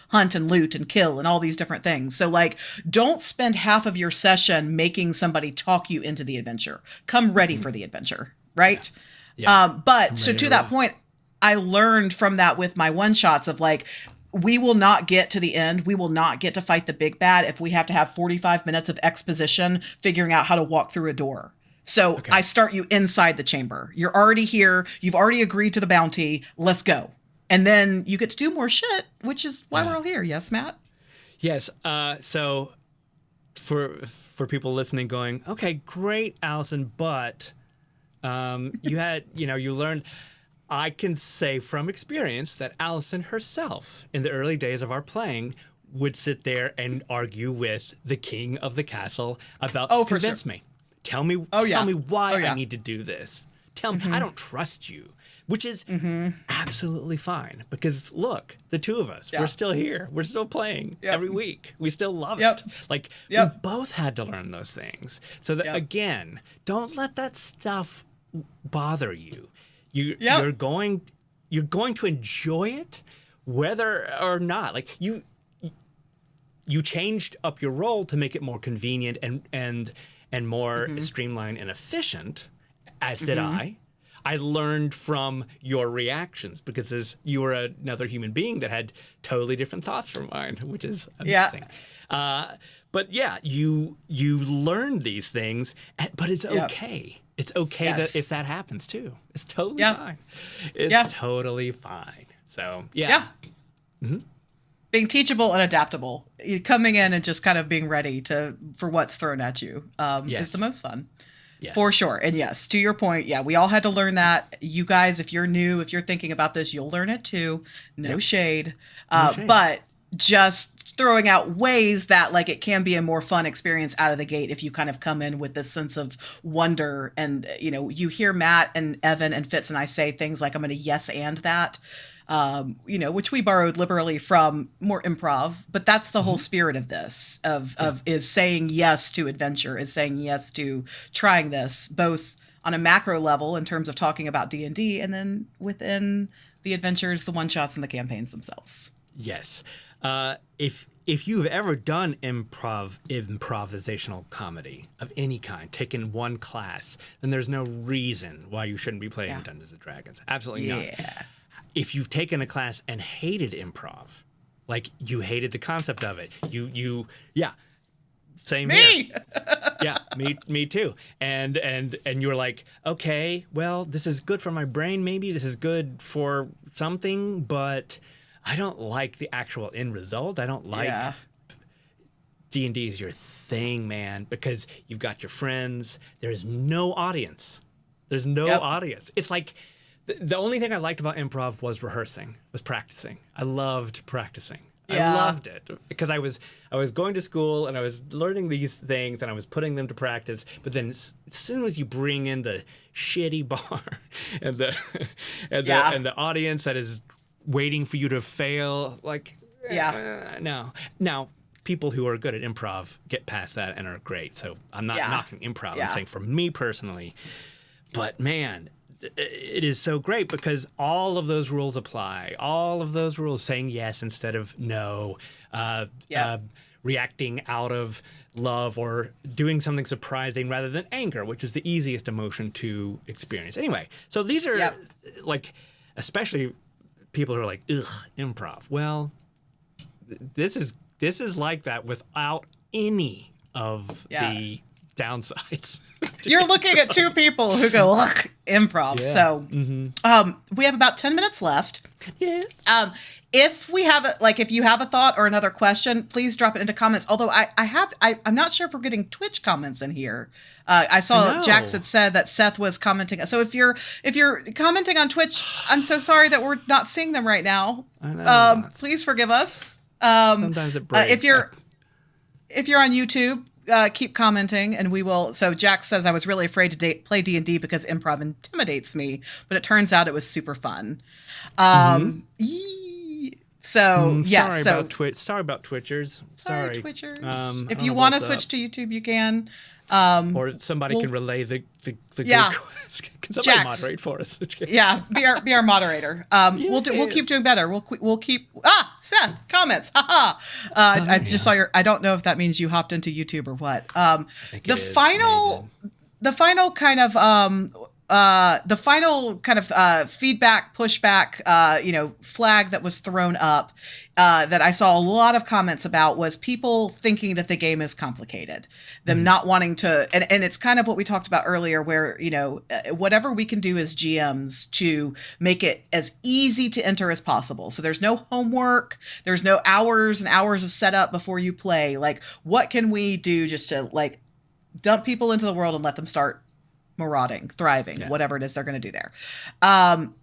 hunt and loot and kill and all these different things. So like, don't spend half of your session making somebody talk you into the adventure. Come ready for the adventure. Right. Yeah. But so to that point, I learned from that with my one shots of like, we will not get to the end. We will not get to fight the big bad if we have to have 45 minutes of exposition figuring out how to walk through a door. So I start you inside the chamber. You're already here. You've already agreed to the bounty. Let's go. And then you get to do more shit, which is why we're all here. Yes, Matt? Yes. So for people listening going, okay, great, Alison, but you had, you learned. I can say from experience that Alison herself, in the early days of our playing, would sit there and argue with the king of the castle about, convince me. Tell me why I need to do this. Tell me, I don't trust you, which is absolutely fine. Because look, the two of us, we're still here. We're still playing every week. We still love it. Like we both had to learn those things. So that again, don't let that stuff bother you. You're going to enjoy it, whether or not. Like you changed up your role to make it more convenient and more streamlined and efficient, as did I. I learned from your reactions because as you were another human being that had totally different thoughts from mine, which is amazing. But yeah, you learned these things, but it's okay. It's okay that if that happens too. It's totally fine. It's totally fine. So being teachable and adaptable, coming in and just kind of being ready for what's thrown at you is the most fun. Yes. For sure. And yes, to your point, we all had to learn that. You guys, if you're new, if you're thinking about this, you'll learn it too. No shade. But just throwing out ways that like it can be a more fun experience out of the gate if you kind of come in with this sense of wonder. And, you hear Matt and Evan and Fitz and I say things like, I'm going to yes and that. Which we borrowed liberally from more improv, but that's the whole spirit of this, is saying yes to adventure, is saying yes to trying this, both on a macro level in terms of talking about D&D, and then within the adventures, the one-shots, and the campaigns themselves. Yes. If you've ever done improvisational comedy of any kind, taken one class, then there's no reason why you shouldn't be playing Dungeons & Dragons. Absolutely not. If you've taken a class and hated improv, like you hated the concept of it, same me! Here. Yeah, me too. And you're like, okay, well, this is good for my brain. Maybe this is good for something, but I don't like the actual end result. I don't like D&D is your thing, man, because you've got your friends. There's no audience. There's no audience. It's like the only thing I liked about improv was rehearsing, was practicing. I loved practicing. I loved it because I was going to school and I was learning these things and I was putting them to practice. But then as soon as you bring in the shitty bar and the audience that is waiting for you to fail, like no. Now, people who are good at improv get past that and are great. So I'm not knocking improv. I'm saying for me personally, but man, it is so great because all of those rules apply. All of those rules, saying yes instead of no, reacting out of love or doing something surprising rather than anger, which is the easiest emotion to experience. Anyway, so these are like, especially people who are like, ugh, improv. Well, this is like that without any of the downsides. You're looking at two people who go, ugh, improv. Yeah. So we have about 10 minutes left. Yes. If we have if you have a thought or another question, please drop it into comments. Although I'm not sure if we're getting Twitch comments in here. I saw Jax had said that Seth was commenting. So if you're commenting on Twitch, I'm so sorry that we're not seeing them right now. I know. Please forgive us. Sometimes it breaks. If you're on YouTube, keep commenting and we will. So Jack says, I was really afraid to play D&D because improv intimidates me, but it turns out it was super fun. So sorry about Twitchers. Sorry Twitchers. If you want to switch to YouTube, you can. Or somebody can relay the good quiz. Can somebody moderate for us? Be our moderator. We'll keep doing better. We'll keep Seth comments. I just saw I don't know if that means you hopped into YouTube or what. The final kind of feedback, pushback, flag that was thrown up that I saw a lot of comments about was people thinking that the game is complicated, them not wanting to, and it's kind of what we talked about earlier, where whatever we can do as GMs to make it as easy to enter as possible. So there's no homework, there's no hours and hours of setup before you play. Like, what can we do just to dump people into the world and let them start marauding, thriving, whatever it is they're going to do there.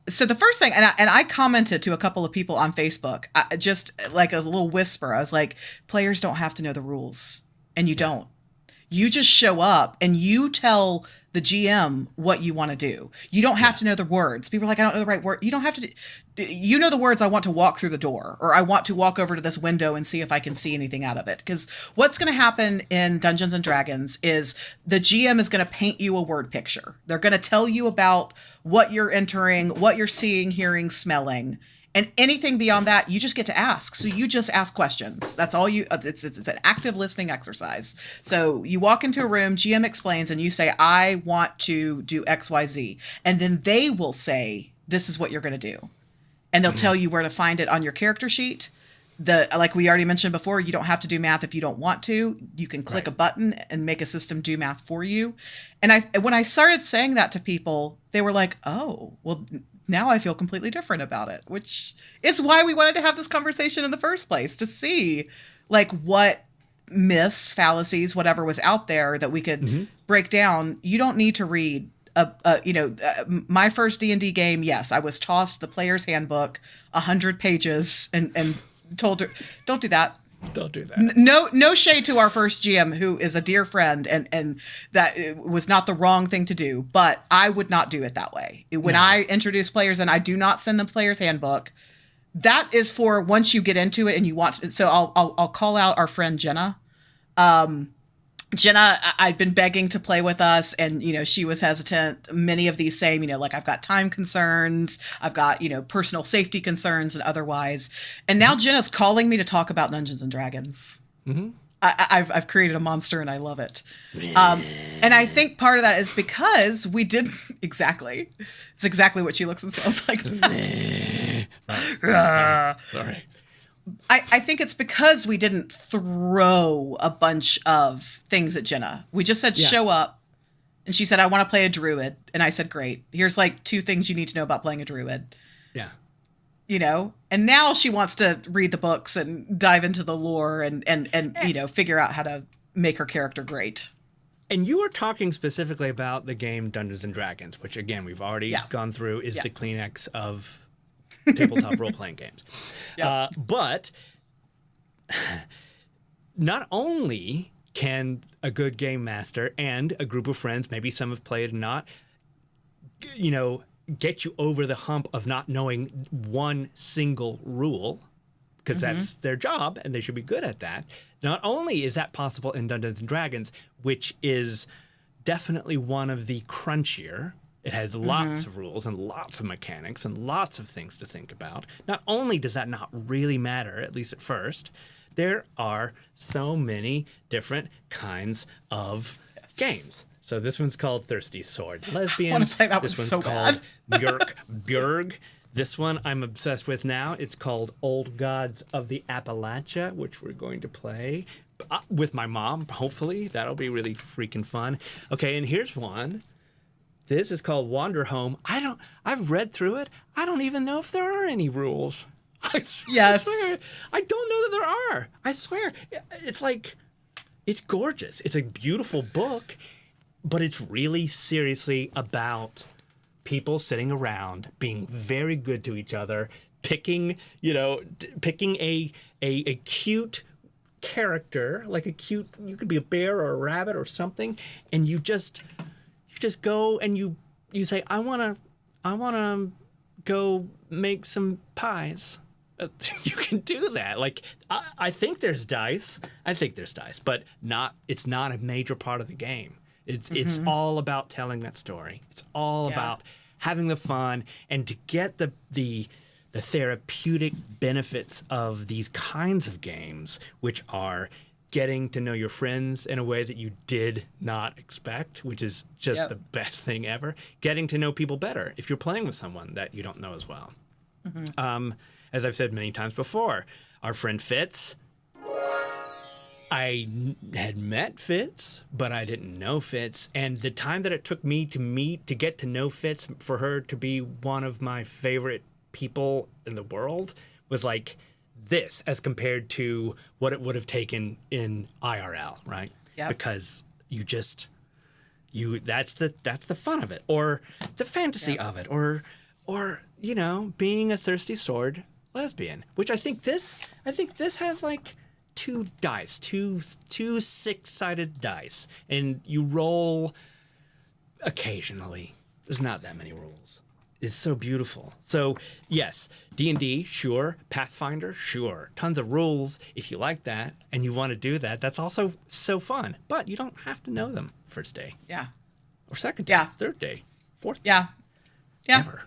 So the first thing, and I commented to a couple of people on Facebook, just like a little whisper, I was like, players don't have to know the rules, and you don't. You just show up and you tell the GM what you want to do. You don't have to know the words. People are like, I don't know the right word. You don't have to. You know the words. I want to walk through the door, or I want to walk over to this window and see if I can see anything out of it. Because what's going to happen in Dungeons and Dragons is the GM is going to paint you a word picture. They're going to tell you about what you're entering, what you're seeing, hearing, smelling. And anything beyond that, you just get to ask. So you just ask questions. That's all you. It's an active listening exercise. So you walk into a room, GM explains, and you say, "I want to do X, Y, Z," and then they will say, "This is what you're going to do," and they'll tell you where to find it on your character sheet. Like we already mentioned before, you don't have to do math if you don't want to. You can click a button and make a system do math for you. And when I started saying that to people, they were like, "Oh, well." Now I feel completely different about it, which is why we wanted to have this conversation in the first place, to see what myths, fallacies, whatever was out there that we could break down. You don't need to read my first D&D game. Yes, I was tossed the player's handbook, 100 pages and told her, don't do that. Don't do that. No shade to our first GM, who is a dear friend, and that was not the wrong thing to do, but I would not do it that way. When I introduce players and I do not send them player's handbook, that is for once you get into it and you want to. So I'll call out our friend Jenna. Jenna, I'd been begging to play with us, and she was hesitant. Many of these same, I've got time concerns, I've got personal safety concerns and otherwise. And now Jenna's calling me to talk about Dungeons and Dragons. I've created a monster and I love it. And I think part of that is because we did exactly. It's exactly what she looks and sounds like. Sorry. I think it's because we didn't throw a bunch of things at Jenna. We just said, show up. And she said, I want to play a druid. And I said, great. Here's 2 things you need to know about playing a druid. Yeah. and now she wants to read the books and dive into the lore and figure out how to make her character great. And you were talking specifically about the game Dungeons and Dragons, which again we've already gone through is the Kleenex of tabletop role-playing games. Yep. But not only can a good game master and a group of friends, maybe some have played and not, get you over the hump of not knowing one single rule, because that's their job and they should be good at that. Not only is that possible in Dungeons & Dragons, which is definitely one of the crunchier. It has lots of rules and lots of mechanics and lots of things to think about. Not only does that not really matter, at least at first, there are so many different kinds of games. So this one's called Thirsty Sword Lesbian. I want to say that was this so one's bad. called Björg. This one I'm obsessed with now. It's called Old Gods of the Appalachia, which we're going to play with my mom, hopefully. That'll be really freaking fun. Okay, and here's one. This is called Wander Home. I've read through it. I don't even know if there are any rules. I swear. I don't know that there are. I swear. It's gorgeous. It's a beautiful book, but it's really seriously about people sitting around being very good to each other, picking a cute character, like you could be a bear or a rabbit or something, and you just go and you say, I want to go make some pies. You can do that. Like, I think there's dice. But it's not a major part of the game. It's all about telling that story. It's all about having the fun and to get the therapeutic benefits of these kinds of games, which are getting to know your friends in a way that you did not expect, which is just the best thing ever. Getting to know people better if you're playing with someone that you don't know as well. As I've said many times before, our friend Fitz, I had met Fitz, but I didn't know Fitz. And the time that it took me to get to know Fitz, for her to be one of my favorite people in the world, was like this as compared to what it would have taken in IRL, right? Yeah. Because that's the fun of it, or the fantasy of it, or being a thirsty sword lesbian, which I think this has like two six-sided dice, and you roll occasionally. There's not that many rolls. It's so beautiful. So yes, D&D, sure. Pathfinder, sure. Tons of rules. If you like that and you want to do that, that's also so fun. But you don't have to know them first day. Yeah. Or second day. Third day. Fourth day. Yeah. Ever.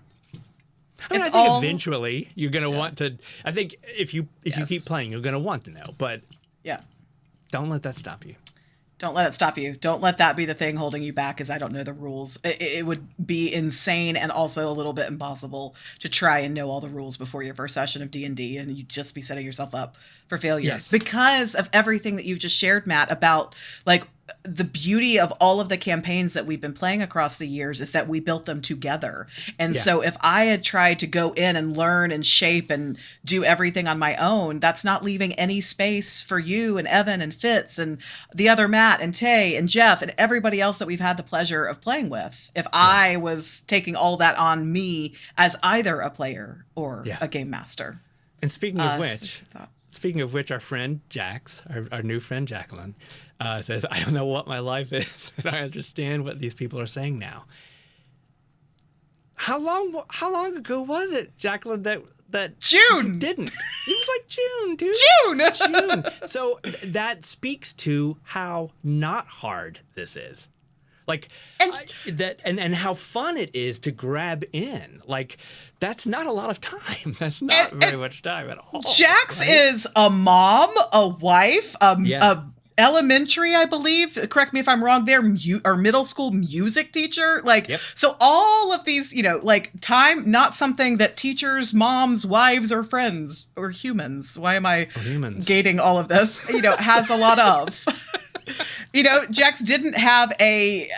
I think eventually you're going to want to. I think if you keep playing, you're going to want to know. But don't let that stop you. Don't let it stop you. Don't let that be the thing holding you back, is I don't know the rules. It would be insane and also a little bit impossible to try and know all the rules before your first session of D&D, and you'd just be setting yourself up for failure. Yes. Because of everything that you've just shared, Matt, about like the beauty of all of the campaigns that we've been playing across the years is that we built them together. And so if I had tried to go in and learn and shape and do everything on my own, that's not leaving any space for you and Evan and Fitz and the other Matt and Tay and Jeff and everybody else that we've had the pleasure of playing with. If I was taking all that on me as either a player or a game master. And speaking of which, our friend Jax, our new friend Jacqueline, says, I don't know what my life is, and I understand what these people are saying now. How long ago was it, Jacqueline, that June you didn't? It was like June, dude. June. So that speaks to how not hard this is. Like, and how fun it is to grab in. Like, that's not a lot of time. That's not very much time at all. Jax is a mom, a wife, a elementary, I believe, correct me if I'm wrong there, or middle school music teacher. Like, so all of these, like time, not something that teachers, moms, wives, or friends, or humans, why am I gating all of this, has a lot of. Jax didn't have a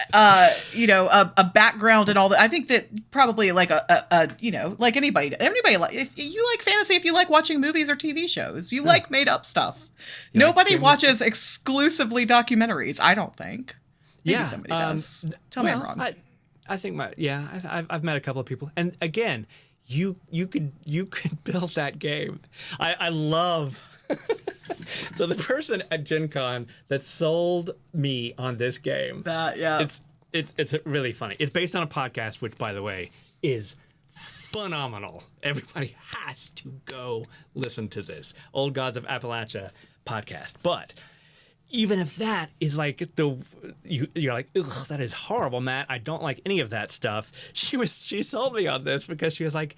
background and all that. I think that probably like like anybody, if you like fantasy, if you like watching movies or TV shows, you like made up stuff. Nobody watches exclusively documentaries, I don't think. Maybe somebody does. Tell me I'm wrong. I think I've met a couple of people, and again, you could build that game. I love. So the person at Gen Con that sold me on this game, it's really funny. It's based on a podcast, which, by the way, is phenomenal. Everybody has to go listen to this Old Gods of Appalachia podcast. But even if that is like you're like, ugh, that is horrible, Matt. I don't like any of that stuff. She sold me on this because she was like,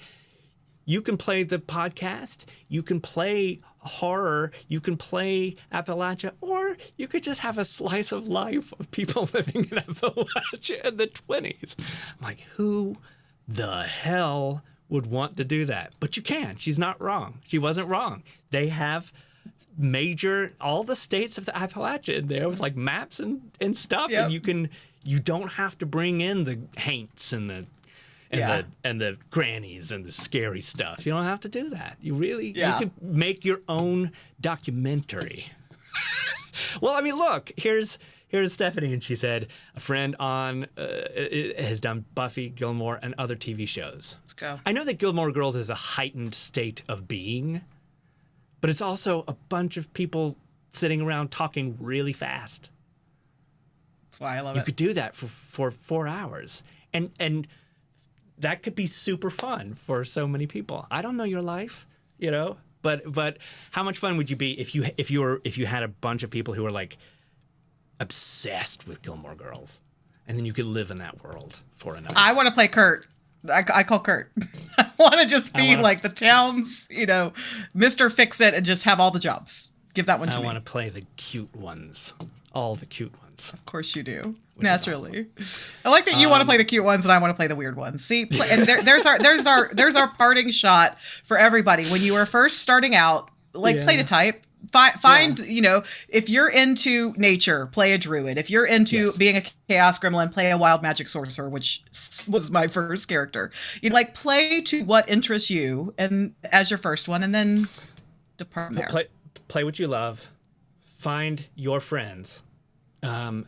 you can play the podcast, you can play horror, you can play Appalachia, or you could just have a slice of life of people living in Appalachia in the 20s. I'm like, who the hell would want to do that? But you can. She's not wrong. She wasn't wrong. They have all the states of the Appalachia in there with like maps and stuff, and you don't have to bring in the haints and the grannies and the scary stuff. You don't have to do that. You could make your own documentary. Well, I mean, look, here's Stephanie, and she said a friend has done Buffy, Gilmore, and other TV shows. Let's go. I know that Gilmore Girls is a heightened state of being, but it's also a bunch of people sitting around talking really fast. That's why I love it. You could do that for 4 hours, and that could be super fun for so many people. I don't know your life, but how much fun would you be if you had a bunch of people who were like obsessed with Gilmore Girls, and then you could live in that world for a night? I want to play Kurt. I call Kurt. I want to just be like the town's, Mr. Fix-It, and just have all the jobs. Give that one to me. I want to play the cute ones, all the cute ones. Of course you do. Naturally. I like that you want to play the cute ones and I want to play the weird ones. See, and there's our parting shot for everybody. When you are first starting out, play to type. Find if you're into nature, play a druid. If you're into being a chaos gremlin, play a wild magic sorcerer, which was my first character. Play to what interests you and as your first one, and then depart from there. Play what you love. Find your friends. I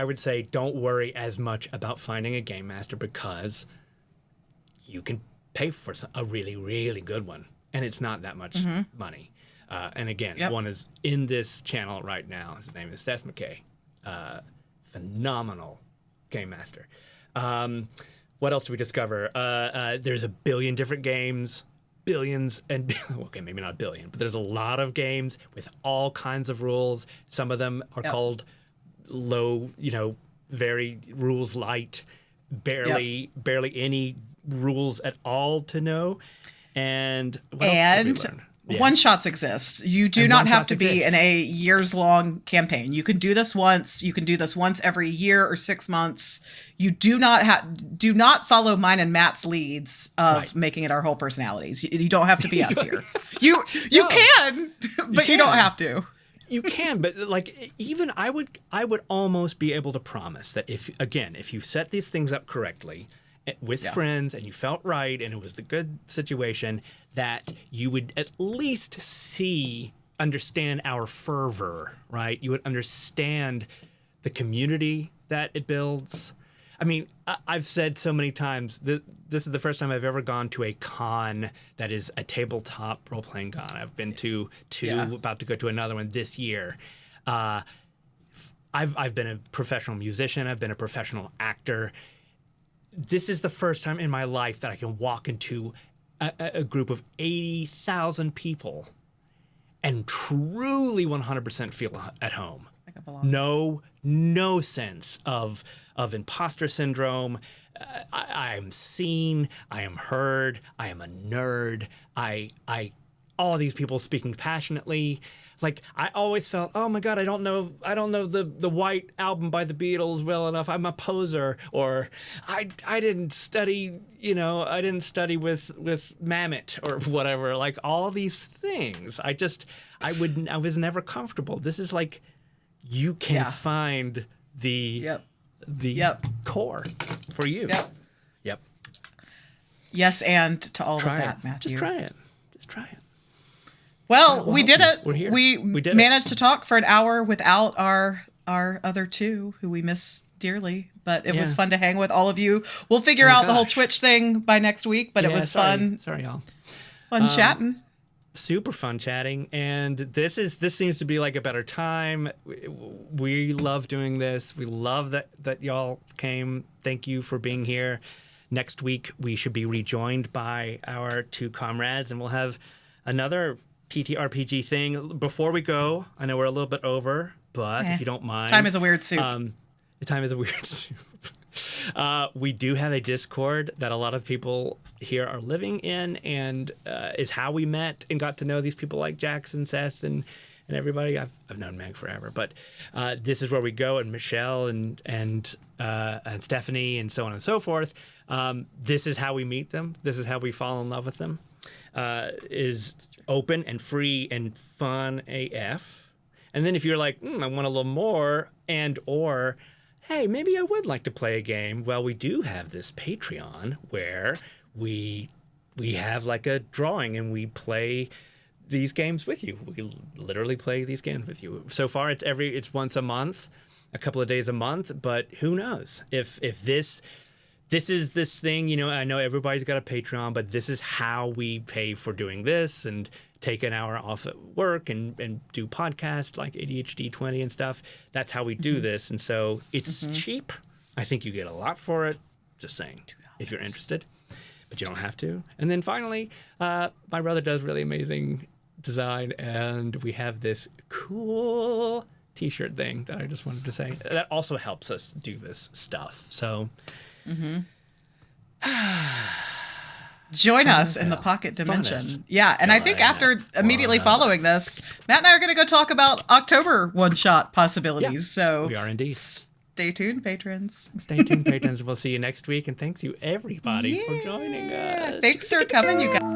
would say don't worry as much about finding a game master, because you can pay for a really, really good one, and it's not that much money. And again, one is in this channel right now. His name is Seth McKay. Phenomenal game master. What else do we discover? There's a billion different games. Billions and okay, maybe not a billion, but there's a lot of games with all kinds of rules. Some of them are called low, very rules light, barely any rules at all to know. And what else did we learn? Yes. One shots exist. You do not have to be in a years-long campaign. You can do this once. You can do this once every year or 6 months. You do not follow mine and Matt's leads of making it our whole personalities. You don't have to be us here. You can, but you don't have to. You can, but even I would almost be able to promise that if you set these things up correctly with friends and you felt right and it was the good situation, that you would at least understand our fervor, right? You would understand the community that it builds. I mean, I've said so many times that this is the first time I've ever gone to a con that is a tabletop role-playing con. I've been to two, about to go to another one this year. I've been a professional musician. I've been a professional actor. This is the first time in my life that I can walk into a group of 80,000 people and truly 100% feel at home. No sense of imposter syndrome. I am seen. I am heard. I am a nerd. All these people speaking passionately. Like, I always felt, oh my God, I don't know the White Album by the Beatles well enough. I'm a poser. Or I didn't study, I didn't study with Mamet or whatever. Like, all these things. I was never comfortable. This is like, you can find the core for you. Yep. Yes, and to all Try of that, it. Matthew. Just try it. Well, we did it. We're here. We did managed to talk for an hour without our other two who we miss dearly, but it was fun to hang with all of you. We'll figure out the whole Twitch thing by next week, but it was fun. Sorry, y'all. Fun chatting. Super fun chatting, and this seems to be like a better time. We love doing this. We love that y'all came. Thank you for being here. Next week we should be rejoined by our two comrades, and we'll have another TTRPG thing. Before we go, I know we're a little bit over, but if you don't mind, time is a weird soup. The time is a weird soup. We do have a Discord that a lot of people here are living in, and is how we met and got to know these people like Jackson, Seth, and everybody. I've known Meg forever, but this is where we go, and Michelle and Stephanie and so on and so forth. This is how we meet them. This is how we fall in love with them. Is open and free and fun AF. And then if you're like, I want a little more, or hey, maybe I would like to play a game. Well, we do have this Patreon where we have like a drawing and we play these games with you. We literally play these games with you. So far, it's once a month, a couple of days a month. But who knows if this is this thing? I know everybody's got a Patreon, but this is how we pay for doing this and take an hour off at work and do podcasts like ADHD 20 and stuff. That's how we do this. And so it's cheap. I think you get a lot for it. Just saying, if you're interested, but you don't have to. And then finally, my brother does really amazing design, and we have this cool t-shirt thing that I just wanted to say that also helps us do this stuff. So join us in the pocket dimension. Yeah, and I think after immediately following this, Matt and I are going to go talk about October one-shot possibilities. So we are indeed. Stay tuned, patrons. Stay tuned, patrons. We'll see you next week, and thank you everybody for joining us. Thanks for coming, you guys.